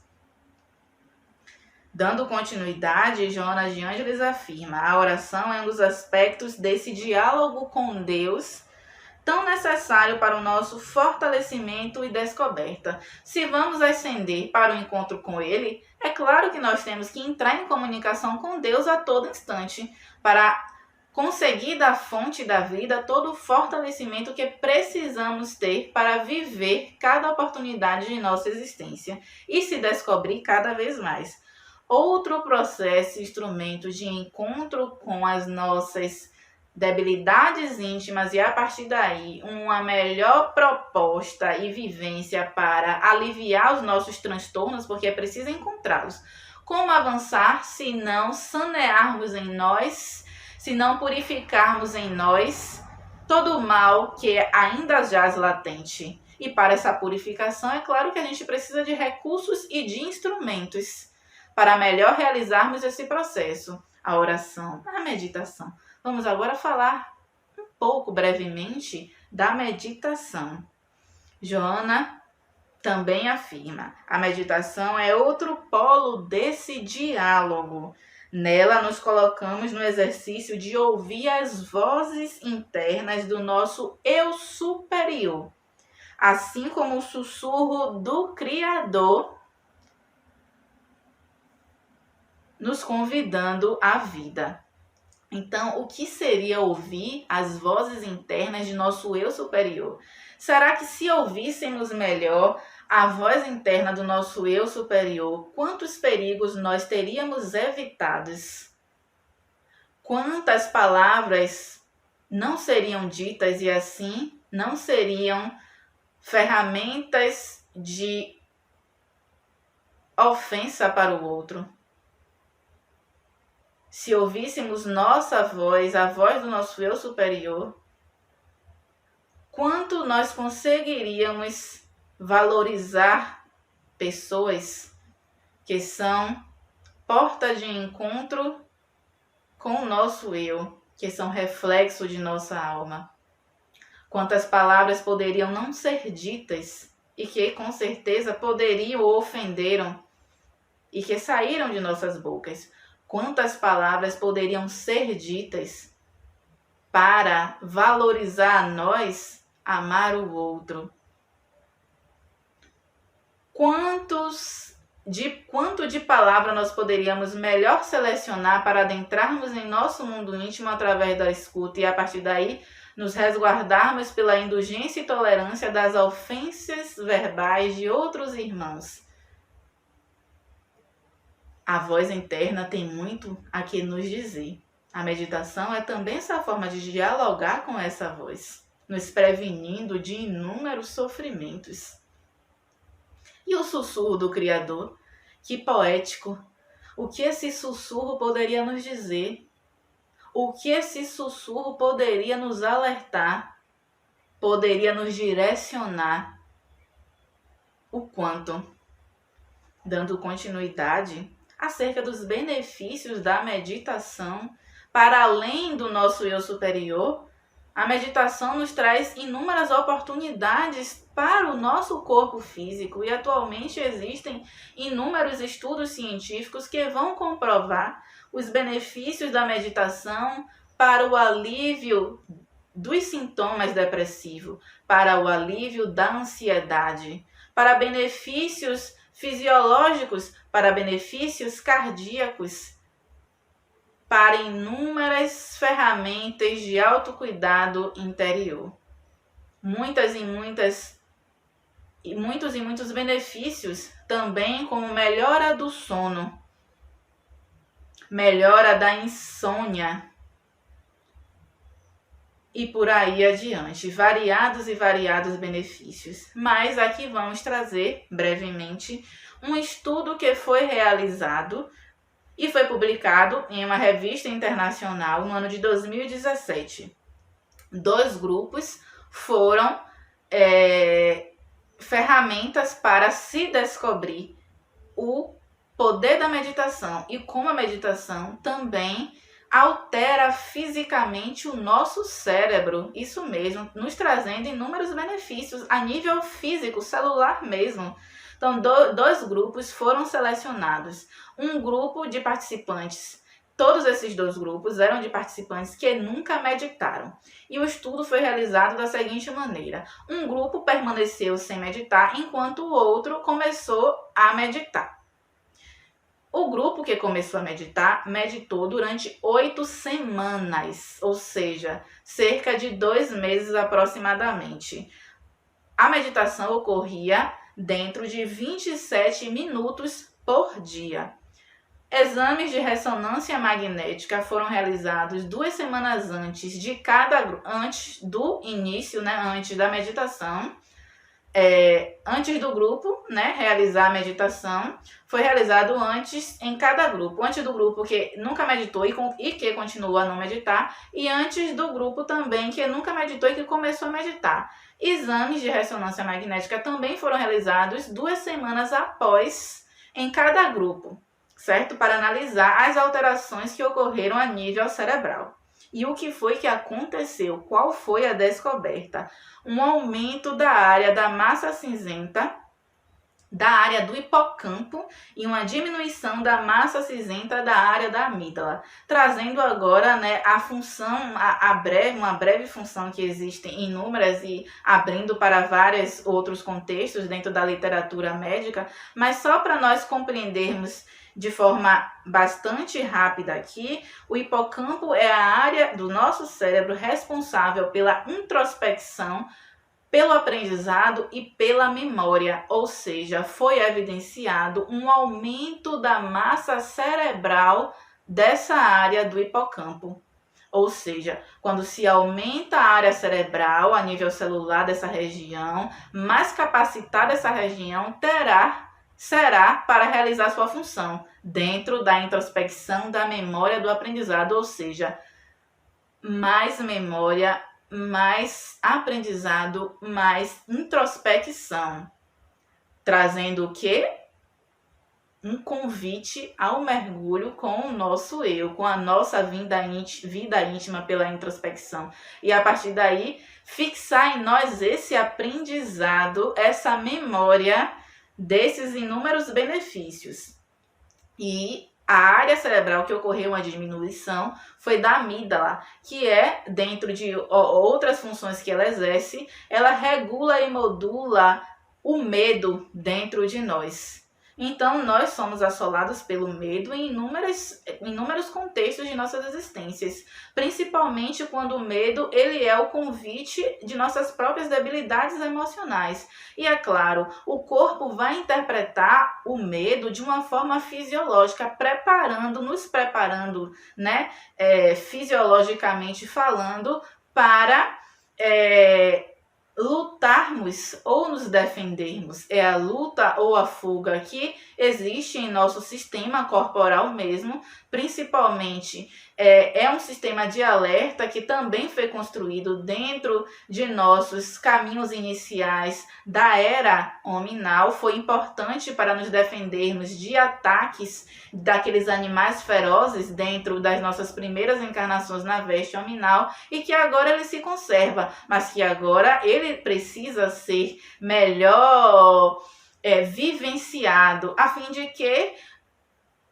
Dando continuidade, Joana de Ângeles afirma: a oração é um dos aspectos desse diálogo com Deus tão necessário para o nosso fortalecimento e descoberta. Se vamos ascender para o encontro com Ele, é claro que nós temos que entrar em comunicação com Deus a todo instante, para conseguir da fonte da vida todo o fortalecimento que precisamos ter para viver cada oportunidade de nossa existência e se descobrir cada vez mais. Outro processo, instrumento de encontro com as nossas debilidades íntimas e, a partir daí, uma melhor proposta e vivência para aliviar os nossos transtornos, porque é preciso encontrá-los. Como avançar se não sanearmos em nós, se não purificarmos em nós todo o mal que ainda jaz latente? E para essa purificação, é claro que a gente precisa de recursos e de instrumentos para melhor realizarmos esse processo, a oração, a meditação. Vamos agora falar um pouco brevemente da meditação. Joana também afirma: a meditação é outro polo desse diálogo. Nela nos colocamos no exercício de ouvir as vozes internas do nosso eu superior, assim como o sussurro do Criador nos convidando à vida. Então, o que seria ouvir as vozes internas de nosso eu superior? Será que se ouvíssemos melhor a voz interna do nosso eu superior, quantos perigos nós teríamos evitados? Quantas palavras não seriam ditas e assim não seriam ferramentas de ofensa para o outro? Se ouvíssemos nossa voz, a voz do nosso eu superior, quanto nós conseguiríamos valorizar pessoas que são portas de encontro com o nosso eu, que são reflexo de nossa alma. Quantas palavras poderiam não ser ditas e que com certeza poderiam ou ofenderam e que saíram de nossas bocas. Quantas palavras poderiam ser ditas para valorizar a nós, amar o outro? Quanto de palavra nós poderíamos melhor selecionar para adentrarmos em nosso mundo íntimo através da escuta e, a partir daí, nos resguardarmos pela indulgência e tolerância das ofensas verbais de outros irmãos? A voz interna tem muito a que nos dizer. A meditação é também essa forma de dialogar com essa voz, nos prevenindo de inúmeros sofrimentos. E o sussurro do Criador? Que poético! O que esse sussurro poderia nos dizer? O que esse sussurro poderia nos alertar? Poderia nos direcionar? O quanto? Dando continuidade acerca dos benefícios da meditação, para além do nosso eu superior, a meditação nos traz inúmeras oportunidades para o nosso corpo físico e atualmente existem inúmeros estudos científicos que vão comprovar os benefícios da meditação para o alívio dos sintomas depressivos, para o alívio da ansiedade, para benefícios fisiológicos, para benefícios cardíacos, para inúmeras ferramentas de autocuidado interior. Muitos e muitos benefícios também, como melhora do sono, melhora da insônia e por aí adiante. Variados e variados benefícios. Mas aqui vamos trazer brevemente um estudo que foi realizado e foi publicado em uma revista internacional no ano de 2017. 2 grupos foram ferramentas para se descobrir o poder da meditação e como a meditação também altera fisicamente o nosso cérebro, isso mesmo, nos trazendo inúmeros benefícios a nível físico, celular mesmo. Então, 2 grupos foram selecionados. Um grupo de participantes, todos esses 2 grupos eram de participantes que nunca meditaram. E o estudo foi realizado da seguinte maneira: um grupo permaneceu sem meditar, enquanto o outro começou a meditar. O grupo que começou a meditar, meditou durante 8 semanas, ou seja, cerca de 2 meses aproximadamente. A meditação ocorria dentro de 27 minutos por dia. Exames de ressonância magnética foram realizados 2 semanas antes do início, antes da meditação. Antes do grupo, realizar a meditação, foi realizado antes em cada grupo. Antes do grupo que nunca meditou e que continua a não meditar, e antes do grupo também que nunca meditou e que começou a meditar. Exames de ressonância magnética também foram realizados 2 semanas após em cada grupo, certo? Para analisar as alterações que ocorreram a nível cerebral. E o que foi que aconteceu? Qual foi a descoberta? Um aumento da área da massa cinzenta, da área do hipocampo e uma diminuição da massa cinzenta da área da amígdala, trazendo agora a função, uma breve função que existe em inúmeras e abrindo para vários outros contextos dentro da literatura médica, mas só para nós compreendermos de forma bastante rápida aqui, o hipocampo é a área do nosso cérebro responsável pela introspecção, pelo aprendizado e pela memória, ou seja, foi evidenciado um aumento da massa cerebral dessa área do hipocampo. Ou seja, quando se aumenta a área cerebral a nível celular dessa região, mais capacitada essa região será para realizar sua função dentro da introspecção, da memória, do aprendizado, ou seja, mais memória, mais aprendizado, mais introspecção, trazendo o quê? Um convite ao mergulho com o nosso eu, com a nossa vida íntima pela introspecção. E a partir daí, fixar em nós esse aprendizado, essa memória desses inúmeros benefícios. E a área cerebral que ocorreu uma diminuição foi da amígdala, que é, dentro de outras funções que ela exerce, ela regula e modula o medo dentro de nós. Então, nós somos assolados pelo medo em inúmeros contextos de nossas existências, principalmente quando o medo ele é o convite de nossas próprias debilidades emocionais. E é claro, o corpo vai interpretar o medo de uma forma fisiológica, nos preparando, né, fisiologicamente falando, para lutarmos ou nos defendermos. É a luta ou a fuga que existe em nosso sistema corporal mesmo, principalmente é um sistema de alerta que também foi construído dentro de nossos caminhos iniciais da era hominal. Foi importante para nos defendermos de ataques daqueles animais ferozes dentro das nossas primeiras encarnações na veste hominal, e que agora ele se conserva, mas que agora ele precisa ser melhor vivenciado, a fim de que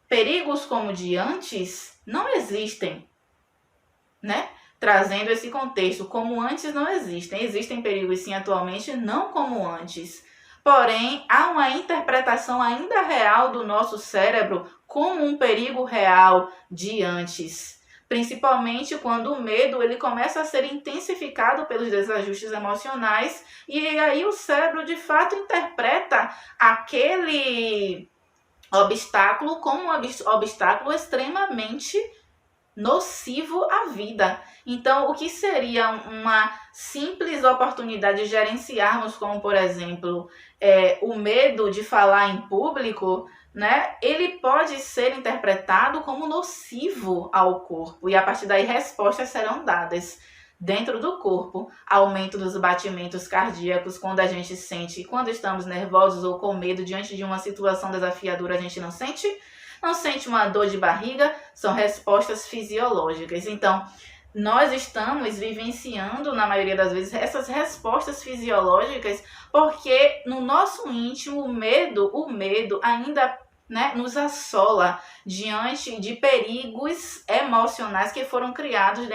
perigos como de antes não existem, né? Trazendo esse contexto, como antes não existem. Existem perigos sim atualmente, não como antes. Porém, há uma interpretação ainda real do nosso cérebro como um perigo real de antes. Principalmente quando o medo ele começa a ser intensificado pelos desajustes emocionais, e aí o cérebro de fato interpreta aquele obstáculo como um obstáculo extremamente nocivo à vida. Então, o que seria uma simples oportunidade de gerenciarmos, como por exemplo, o medo de falar em público, né? Ele pode ser interpretado como nocivo ao corpo, e a partir daí respostas serão dadas dentro do corpo. Aumento dos batimentos cardíacos quando a gente sente, quando estamos nervosos ou com medo diante de uma situação desafiadora, a gente não sente uma dor de barriga, são respostas fisiológicas. Então, nós estamos vivenciando, na maioria das vezes, essas respostas fisiológicas, porque no nosso íntimo o medo ainda, né, nos assola diante de perigos emocionais que foram criados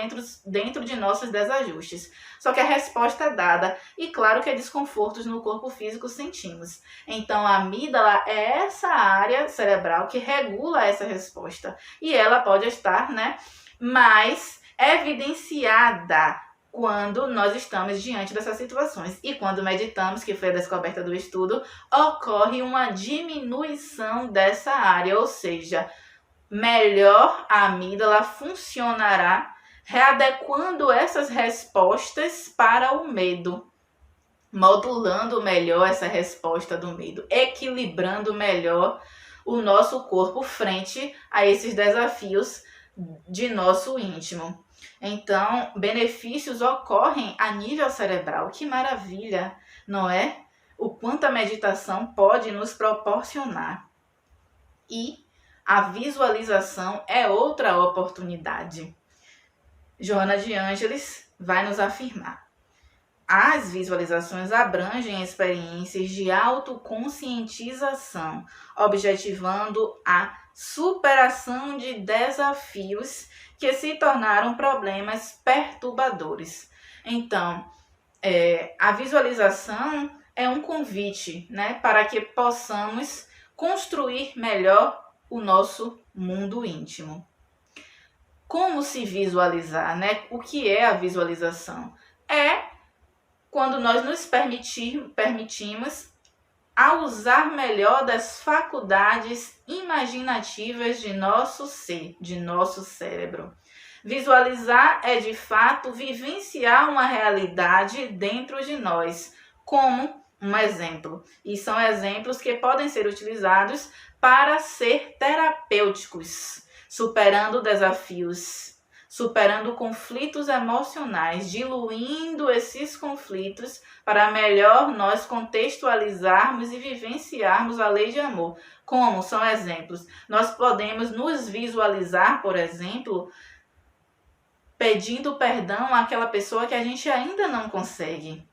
dentro de nossos desajustes. Só que a resposta é dada, e claro que desconfortos no corpo físico sentimos. Então a amígdala é essa área cerebral que regula essa resposta, e ela pode estar, né, mais evidenciada quando nós estamos diante dessas situações. E quando meditamos, que foi a descoberta do estudo, ocorre uma diminuição dessa área, ou seja, melhor a amígdala funcionará, readequando essas respostas para o medo, modulando melhor essa resposta do medo, equilibrando melhor o nosso corpo frente a esses desafios de nosso íntimo. Então, benefícios ocorrem a nível cerebral. Que maravilha, não é? O quanto a meditação pode nos proporcionar. E a visualização é outra oportunidade. Joana de Ângeles vai nos afirmar: as visualizações abrangem experiências de autoconscientização, objetivando a superação de desafios que se tornaram problemas perturbadores. Então, a visualização é um convite, né, para que possamos construir melhor o nosso mundo íntimo. Como se visualizar, né? O que é a visualização? É quando nós nos permitimos a usar melhor das faculdades imaginativas de nosso ser, de nosso cérebro. Visualizar é, de fato, vivenciar uma realidade dentro de nós, como um exemplo. E são exemplos que podem ser utilizados para ser terapêuticos, superando desafios, superando conflitos emocionais, diluindo esses conflitos para melhor nós contextualizarmos e vivenciarmos a lei de amor. Como são exemplos? Nós podemos nos visualizar, por exemplo, pedindo perdão àquela pessoa que a gente ainda não consegue.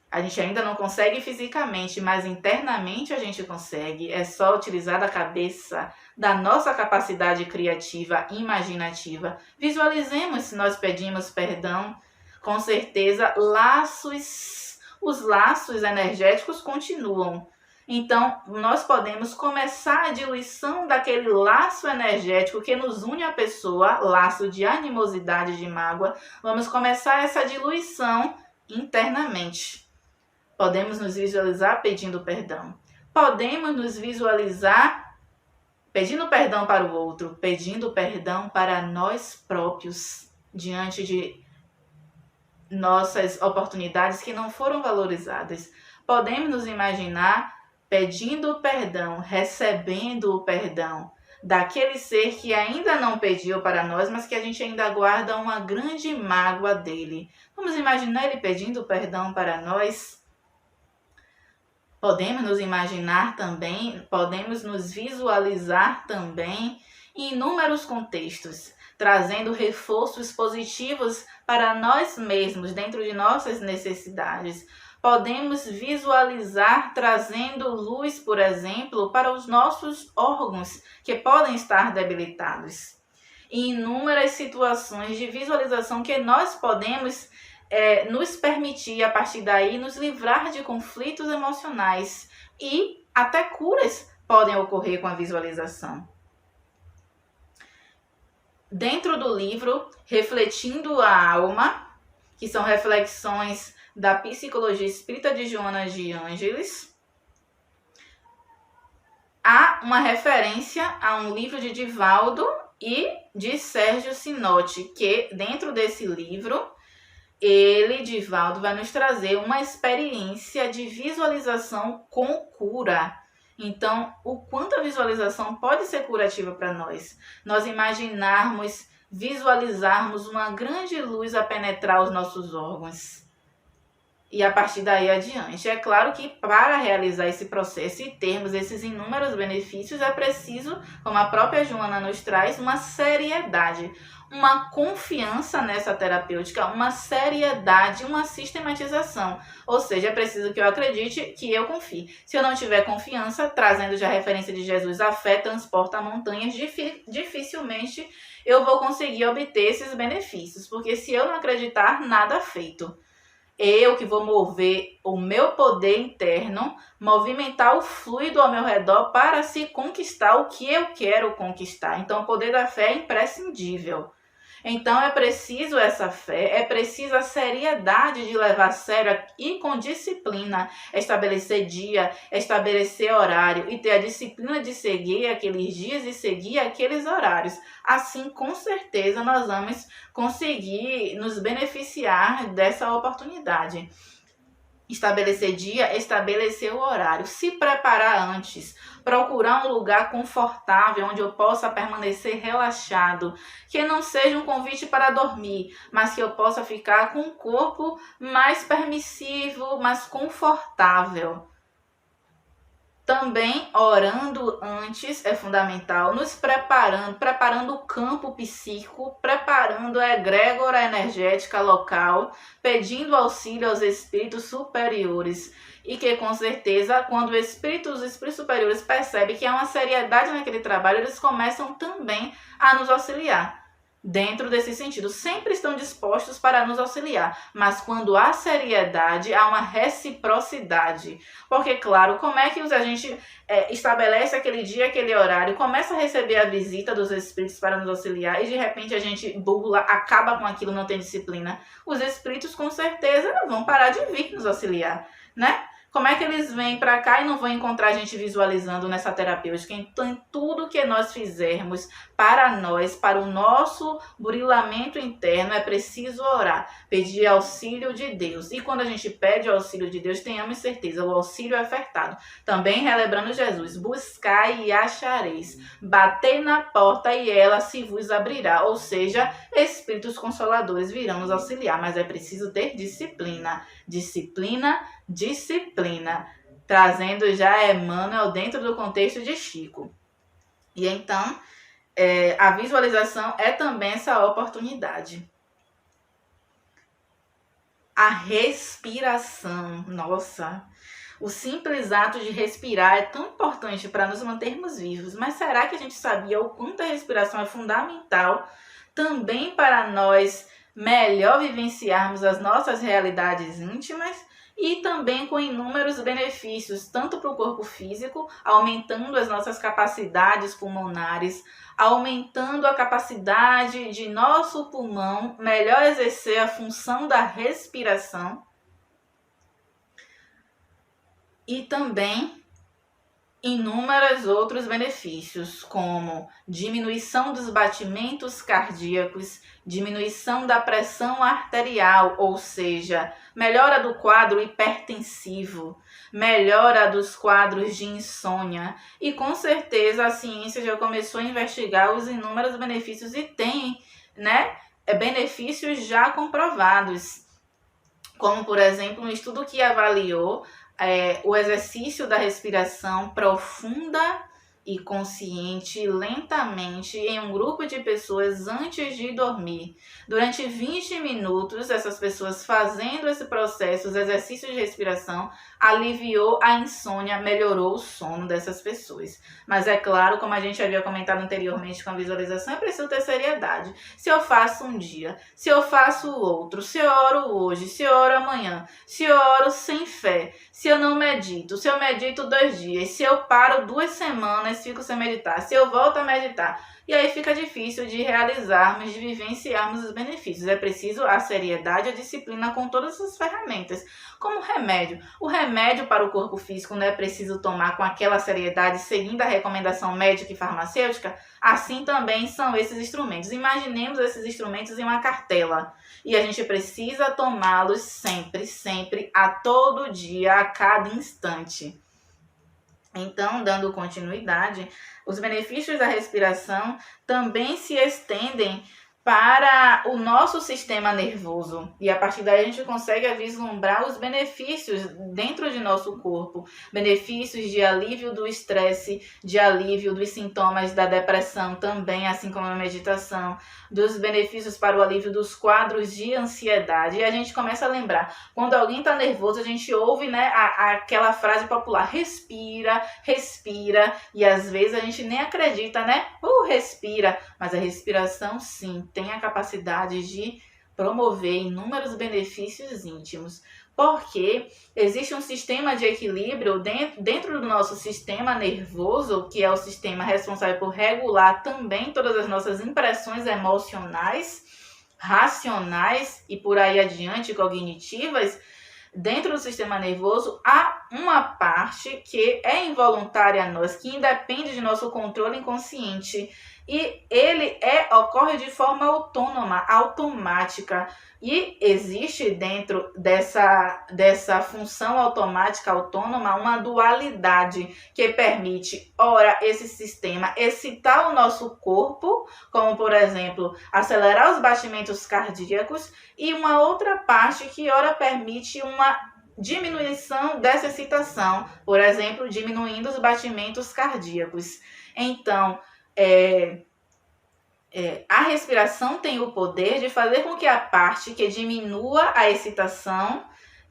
A gente ainda não consegue fisicamente, mas internamente a gente consegue. É só utilizar da cabeça, da nossa capacidade criativa, imaginativa. Visualizemos se nós pedimos perdão. Com certeza, os laços energéticos continuam. Então, nós podemos começar a diluição daquele laço energético que nos une à pessoa, laço de animosidade, de mágoa. Vamos começar essa diluição internamente. Podemos nos visualizar pedindo perdão. Podemos nos visualizar pedindo perdão para o outro, pedindo perdão para nós próprios, diante de nossas oportunidades que não foram valorizadas. Podemos nos imaginar pedindo perdão, recebendo o perdão daquele ser que ainda não pediu para nós, mas que a gente ainda guarda uma grande mágoa dele. Vamos imaginar ele pedindo perdão para nós? Podemos nos imaginar também, podemos nos visualizar também em inúmeros contextos, trazendo reforços positivos para nós mesmos, dentro de nossas necessidades. Podemos visualizar trazendo luz, por exemplo, para os nossos órgãos que podem estar debilitados. Em inúmeras situações de visualização que nós podemos nos permitir, a partir daí, nos livrar de conflitos emocionais e até curas podem ocorrer com a visualização. Dentro do livro Refletindo a Alma, que são reflexões da psicologia espírita de Joana de Ângeles, há uma referência a um livro de Divaldo e de Sérgio Sinotti, que dentro desse livro, Divaldo, vai nos trazer uma experiência de visualização com cura. Então, o quanto a visualização pode ser curativa para nós. Nós imaginarmos, visualizarmos uma grande luz a penetrar os nossos órgãos. E a partir daí adiante. É claro que para realizar esse processo e termos esses inúmeros benefícios, é preciso, como a própria Joana nos traz, uma seriedade, uma confiança nessa terapêutica, uma seriedade, uma sistematização. Ou seja, é preciso que eu acredite, que eu confie. Se eu não tiver confiança, trazendo já a referência de Jesus, a fé transporta montanhas, dificilmente eu vou conseguir obter esses benefícios. Porque se eu não acreditar, nada feito. Eu que vou mover o meu poder interno, movimentar o fluido ao meu redor para se conquistar o que eu quero conquistar. Então, o poder da fé é imprescindível. Então, é preciso essa fé, é preciso a seriedade de levar a sério e com disciplina, estabelecer dia, estabelecer horário e ter a disciplina de seguir aqueles dias e seguir aqueles horários. Assim, com certeza, nós vamos conseguir nos beneficiar dessa oportunidade. Estabelecer dia, estabelecer o horário, se preparar antes, procurar um lugar confortável onde eu possa permanecer relaxado, que não seja um convite para dormir, mas que eu possa ficar com o corpo mais permissivo, mais confortável. Também orando antes é fundamental, nos preparando o campo psíquico, preparando a egrégora energética local, pedindo auxílio aos espíritos superiores. E que com certeza, quando os espíritos superiores percebem que há uma seriedade naquele trabalho, eles começam também a nos auxiliar. Dentro desse sentido, sempre estão dispostos para nos auxiliar, mas quando há seriedade, há uma reciprocidade. Porque, claro, como é que a gente estabelece aquele dia, aquele horário, começa a receber a visita dos espíritos para nos auxiliar e de repente a gente burla, acaba com aquilo, não tem disciplina. Os espíritos com certeza vão parar de vir nos auxiliar, né? Como é que eles vêm para cá e não vão encontrar a gente visualizando nessa terapêutica? Então, em tudo que nós fizermos para nós, para o nosso burilamento interno, é preciso orar, pedir auxílio de Deus. E quando a gente pede o auxílio de Deus, tenhamos certeza, o auxílio é ofertado. Também relembrando Jesus, buscai e achareis, batei na porta e ela se vos abrirá. Ou seja, espíritos consoladores virão nos auxiliar, mas é preciso ter disciplina. Disciplina, trazendo já Emmanuel dentro do contexto de Chico. E então, a visualização é também essa oportunidade. A respiração, nossa, o simples ato de respirar é tão importante para nos mantermos vivos, mas será que a gente sabia o quanto a respiração é fundamental também para nós melhor vivenciarmos as nossas realidades íntimas? e também com inúmeros benefícios, tanto para o corpo físico, aumentando as nossas capacidades pulmonares, aumentando a capacidade de nosso pulmão melhor exercer a função da respiração, e também inúmeros outros benefícios, como diminuição dos batimentos cardíacos, diminuição da pressão arterial, ou seja, melhora do quadro hipertensivo, melhora dos quadros de insônia, e com certeza a ciência já começou a investigar os inúmeros benefícios e tem, benefícios já comprovados, como por exemplo um estudo que avaliou o exercício da respiração profunda e consciente lentamente em um grupo de pessoas antes de dormir. Durante 20 minutos, essas pessoas fazendo esse processo, os exercícios de respiração, aliviou a insônia, melhorou o sono dessas pessoas. Mas é claro, como a gente havia comentado anteriormente com a visualização, é preciso ter seriedade. Se eu faço um dia, se eu faço o outro, se eu oro hoje, se eu oro amanhã, se eu oro sem fé, se eu não medito, se eu medito 2 dias, se eu paro 2 semanas, fico sem meditar, se eu volto a meditar, e aí fica difícil de realizarmos, de vivenciarmos os benefícios. É preciso a seriedade e a disciplina com todas as ferramentas, como remédio. O remédio para o corpo físico não é preciso tomar com aquela seriedade, seguindo a recomendação médica e farmacêutica, assim também são esses instrumentos. Imaginemos esses instrumentos em uma cartela, e a gente precisa tomá-los sempre, sempre, a todo dia, a cada instante. Então, dando continuidade, os benefícios da respiração também se estendem para o nosso sistema nervoso. E a partir daí a gente consegue vislumbrar os benefícios dentro de nosso corpo. Benefícios de alívio do estresse, de alívio dos sintomas da depressão também, assim como a meditação. Dos benefícios para o alívio dos quadros de ansiedade. E a gente começa a lembrar, quando alguém está nervoso, a gente ouve aquela frase popular, respira, respira. E às vezes a gente nem acredita, respira. Mas a respiração, sim, tem a capacidade de promover inúmeros benefícios íntimos, porque existe um sistema de equilíbrio dentro do nosso sistema nervoso, que é o sistema responsável por regular também todas as nossas impressões emocionais, racionais e por aí adiante, cognitivas. Dentro do sistema nervoso há uma parte que é involuntária a nós, que independe de nosso controle inconsciente, e ele ocorre de forma autônoma, automática, e existe dentro dessa função automática autônoma uma dualidade que permite, ora, esse sistema excitar o nosso corpo, como por exemplo, acelerar os batimentos cardíacos, e uma outra parte que, ora, permite uma diminuição dessa excitação, por exemplo, diminuindo os batimentos cardíacos. Então, a respiração tem o poder de fazer com que a parte que diminua a excitação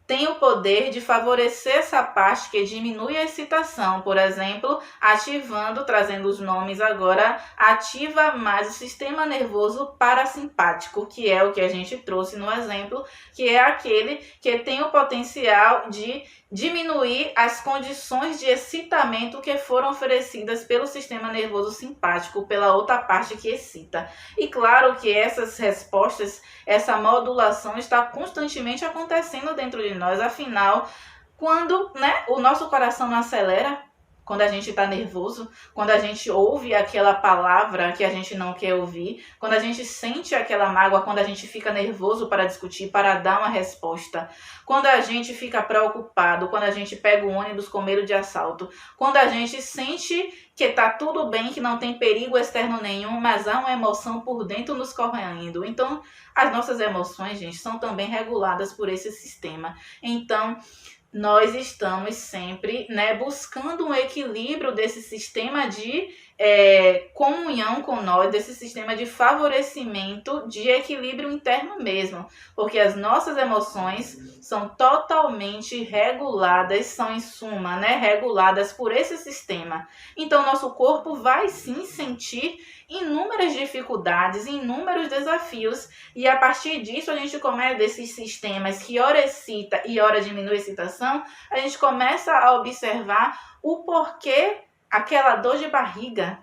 tem o poder de favorecer essa parte que diminui a excitação. Por exemplo, ativando, trazendo os nomes agora, ativa mais o sistema nervoso parasimpático, que é o que a gente trouxe no exemplo, que é aquele que tem o potencial de diminuir as condições de excitamento que foram oferecidas pelo sistema nervoso simpático, pela outra parte que excita. E claro que essas respostas, essa modulação está constantemente acontecendo dentro de nós. Afinal, quando o nosso coração não acelera, quando a gente está nervoso, quando a gente ouve aquela palavra que a gente não quer ouvir, quando a gente sente aquela mágoa, quando a gente fica nervoso para discutir, para dar uma resposta, quando a gente fica preocupado, quando a gente pega o ônibus com medo de assalto, quando a gente sente que está tudo bem, que não tem perigo externo nenhum, mas há uma emoção por dentro nos corroendo. Então, as nossas emoções, gente, são também reguladas por esse sistema. Então, nós estamos sempre buscando um equilíbrio desse sistema de comunhão com nós, desse sistema de favorecimento, de equilíbrio interno mesmo, porque as nossas emoções são totalmente reguladas, são em suma, né, reguladas por esse sistema. Então, nosso corpo vai sim sentir inúmeras dificuldades, inúmeros desafios, e a partir disso a gente começa, desses sistemas que ora excita e ora diminui a excitação, a gente começa a observar o porquê aquela dor de barriga.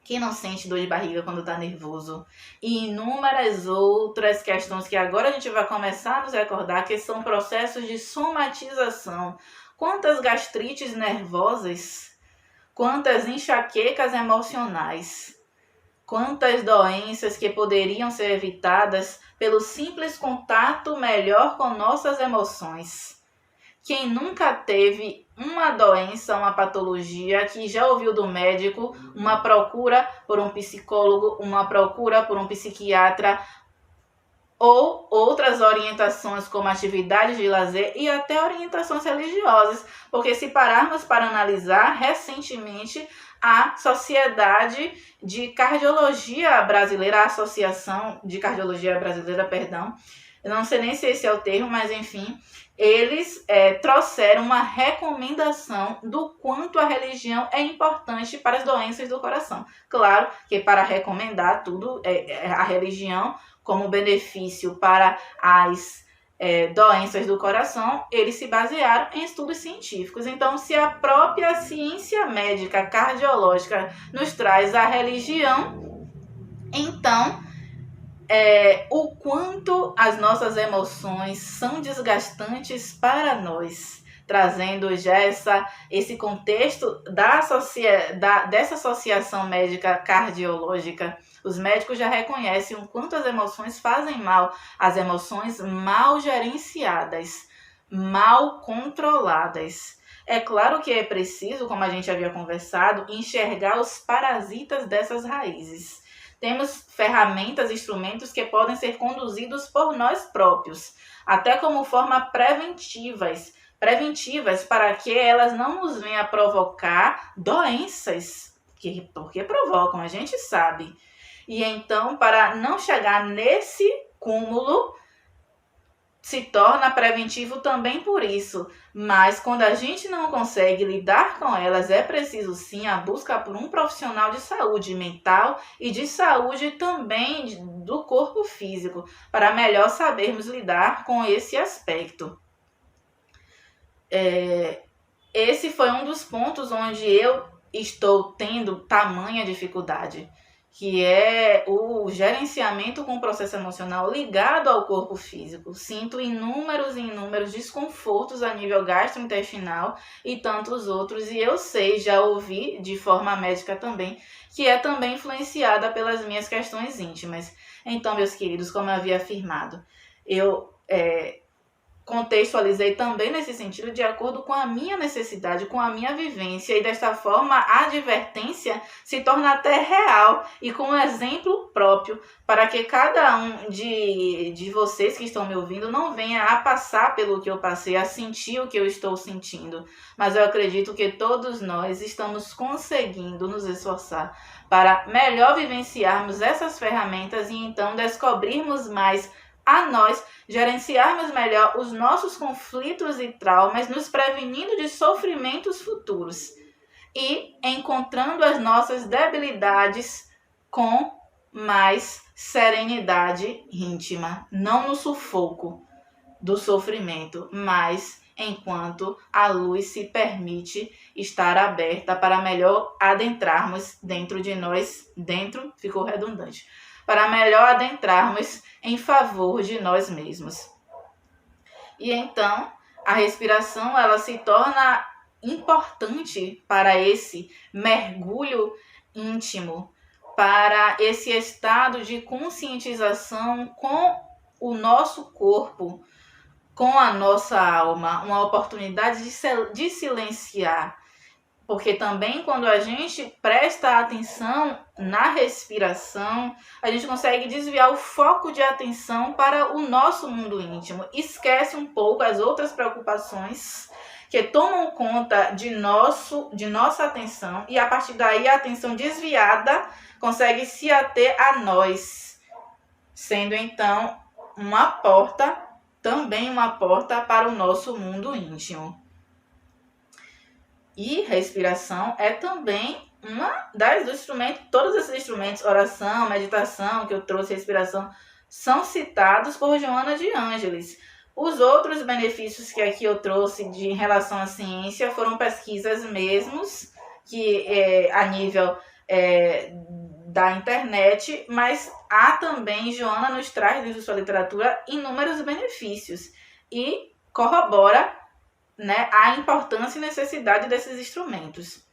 Quem não sente dor de barriga quando está nervoso? E inúmeras outras questões que agora a gente vai começar a nos recordar, que são processos de somatização. Quantas gastrites nervosas, quantas enxaquecas emocionais, quantas doenças que poderiam ser evitadas pelo simples contato melhor com nossas emoções. Quem nunca teve uma doença, uma patologia, que já ouviu do médico, uma procura por um psicólogo, uma procura por um psiquiatra, ou outras orientações como atividades de lazer e até orientações religiosas, porque se pararmos para analisar, recentemente a Sociedade de Cardiologia Brasileira, a Associação de Cardiologia Brasileira, perdão, eu não sei nem se esse é o termo, mas enfim, eles trouxeram uma recomendação do quanto a religião é importante para as doenças do coração. Claro que para recomendar tudo, a religião como benefício para as doenças do coração, eles se basearam em estudos científicos. Então, se a própria ciência médica cardiológica nos traz a religião, então o quanto as nossas emoções são desgastantes para nós, trazendo já esse contexto dessa associação médica cardiológica. Os médicos já reconhecem o quanto as emoções fazem mal, as emoções mal gerenciadas, mal controladas. É claro que é preciso, como a gente havia conversado, enxergar os parasitas dessas raízes. Temos ferramentas, instrumentos que podem ser conduzidos por nós próprios, até como forma preventivas para que elas não nos venham a provocar doenças, porque provocam, a gente sabe. E então, para não chegar nesse cúmulo, se torna preventivo também por isso. Mas quando a gente não consegue lidar com elas, é preciso sim a busca por um profissional de saúde mental e de saúde também do corpo físico, para melhor sabermos lidar com esse aspecto. Esse foi um dos pontos onde eu estou tendo tamanha dificuldade, que é o gerenciamento com o processo emocional ligado ao corpo físico. Sinto inúmeros desconfortos a nível gastrointestinal e tantos outros, e eu sei, já ouvi de forma médica também, que é também influenciada pelas minhas questões íntimas. Então, meus queridos, como eu havia afirmado, eu contextualizei também nesse sentido de acordo com a minha necessidade, com a minha vivência, e desta forma a advertência se torna até real e com um exemplo próprio, para que cada um de vocês que estão me ouvindo não venha a passar pelo que eu passei, a sentir o que eu estou sentindo. Mas eu acredito que todos nós estamos conseguindo nos esforçar para melhor vivenciarmos essas ferramentas e então descobrirmos mais a nós, gerenciarmos melhor os nossos conflitos e traumas, nos prevenindo de sofrimentos futuros e encontrando as nossas debilidades com mais serenidade íntima, não no sufoco do sofrimento, mas enquanto a luz se permite estar aberta para melhor adentrarmos dentro de nós, dentro ficou redundante, para melhor adentrarmos em favor de nós mesmos. E então, a respiração ela se torna importante para esse mergulho íntimo, para esse estado de conscientização com o nosso corpo, com a nossa alma, uma oportunidade de silenciar. Porque também quando a gente presta atenção na respiração, a gente consegue desviar o foco de atenção para o nosso mundo íntimo. Esquece um pouco as outras preocupações que tomam conta de nossa atenção, e a partir daí a atenção desviada consegue se ater a nós, sendo então também uma porta para o nosso mundo íntimo. E respiração é também uma dos instrumentos, todos esses instrumentos, oração, meditação, que eu trouxe, respiração, são citados por Joana de Ângeles. Os outros benefícios que aqui eu trouxe em relação à ciência foram pesquisas mesmos, que a nível da internet, mas há também, Joana nos traz dentro de sua literatura inúmeros benefícios e corrobora, né, a importância e necessidade desses instrumentos.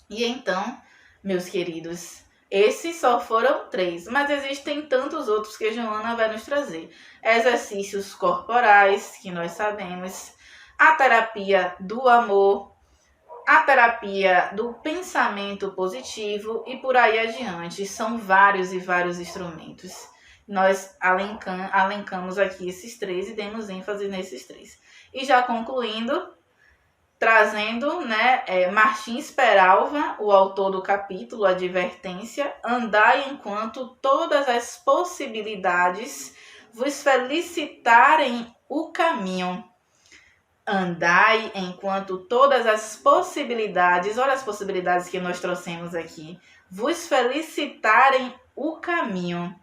E então, meus queridos, esses só foram 3, mas existem tantos outros que a Joana vai nos trazer. Exercícios corporais, que nós sabemos, a terapia do amor, a terapia do pensamento positivo e por aí adiante. São vários e vários instrumentos. Nós alencamos aqui esses 3 e demos ênfase nesses 3. E já concluindo, trazendo, né, Martins Peralva, o autor do capítulo Advertência, andai enquanto todas as possibilidades vos felicitarem o caminho. Andai enquanto todas as possibilidades, olha as possibilidades que nós trouxemos aqui, vos felicitarem o caminho.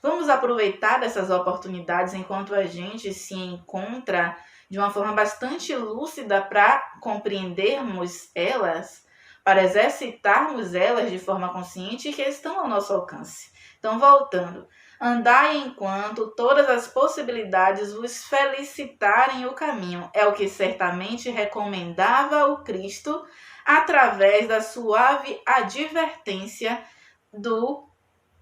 Vamos aproveitar dessas oportunidades enquanto a gente se encontra de uma forma bastante lúcida para compreendermos elas, para exercitarmos elas de forma consciente e que estão ao nosso alcance. Então, voltando. Andai enquanto todas as possibilidades vos felicitarem o caminho. É o que certamente recomendava o Cristo através da suave advertência do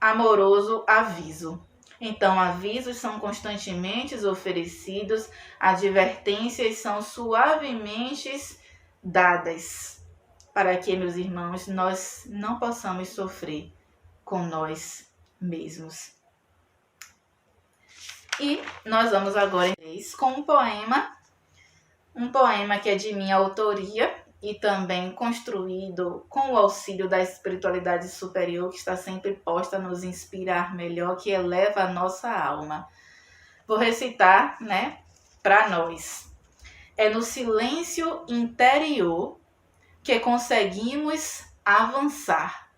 amoroso aviso. Então, avisos são constantemente oferecidos, advertências são suavemente dadas, para que, meus irmãos, nós não possamos sofrer com nós mesmos. E nós vamos agora com um poema que é de minha autoria e também construído com o auxílio da espiritualidade superior, que está sempre posta a nos inspirar melhor, que eleva a nossa alma. Vou recitar, né, para nós. É no silêncio interior que conseguimos avançar,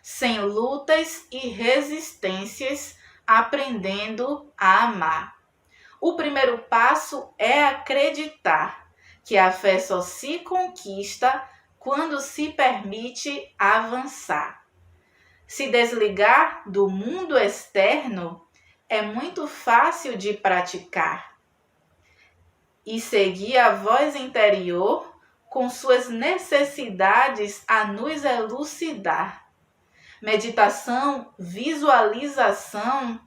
sem lutas e resistências, aprendendo a amar. O primeiro passo é acreditar que a fé só se conquista quando se permite avançar. Se desligar do mundo externo é muito fácil de praticar e seguir a voz interior com suas necessidades a nos elucidar. Meditação, visualização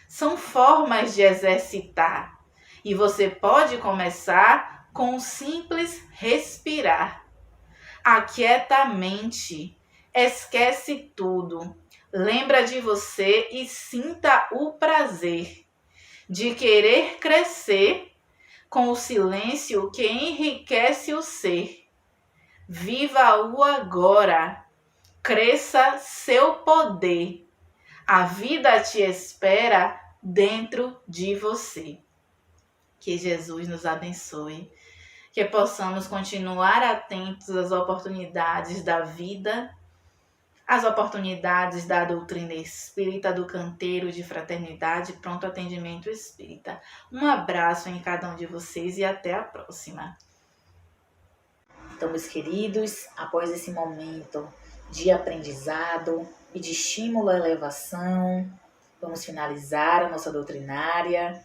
são formas de exercitar e você pode começar com um simples respirar. Aquieta a mente, esquece tudo, lembra de você e sinta o prazer de querer crescer com o silêncio que enriquece o ser. Viva o agora, cresça seu poder. A vida te espera dentro de você. Que Jesus nos abençoe. Que possamos continuar atentos às oportunidades da vida, às oportunidades da doutrina espírita, do canteiro de fraternidade, pronto atendimento espírita. Um abraço em cada um de vocês e até a próxima. Então, meus queridos, após esse momento de aprendizado e de estímulo à elevação, vamos finalizar a nossa doutrinária,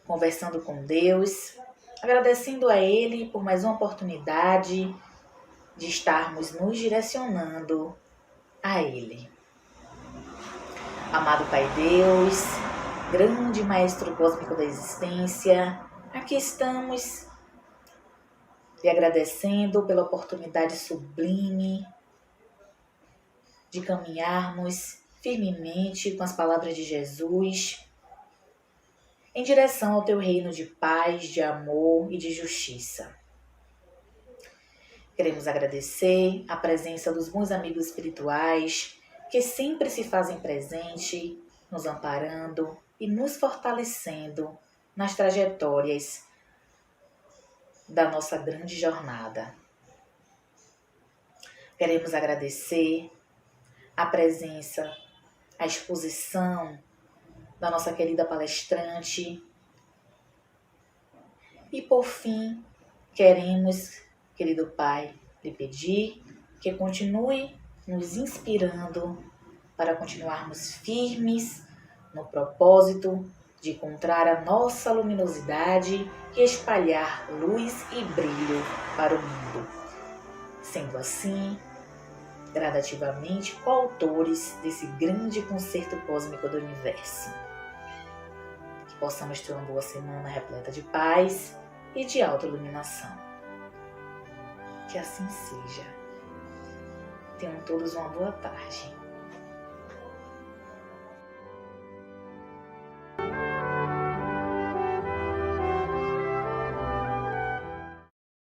conversando com Deus, agradecendo a Ele por mais uma oportunidade de estarmos nos direcionando a Ele. Amado Pai Deus, grande Maestro Cósmico da Existência, aqui estamos lhe agradecendo pela oportunidade sublime de caminharmos firmemente com as palavras de Jesus em direção ao teu reino de paz, de amor e de justiça. Queremos agradecer a presença dos bons amigos espirituais que sempre se fazem presente, nos amparando e nos fortalecendo nas trajetórias da nossa grande jornada. Queremos agradecer a presença, a exposição da nossa querida palestrante. E por fim, queremos, querido Pai, lhe pedir que continue nos inspirando para continuarmos firmes no propósito de encontrar a nossa luminosidade e espalhar luz e brilho para o mundo. Sendo assim, gradativamente coautores desse grande concerto cósmico do universo. Que possamos ter uma boa semana repleta de paz e de autoiluminação. Que assim seja. Tenham todos uma boa tarde.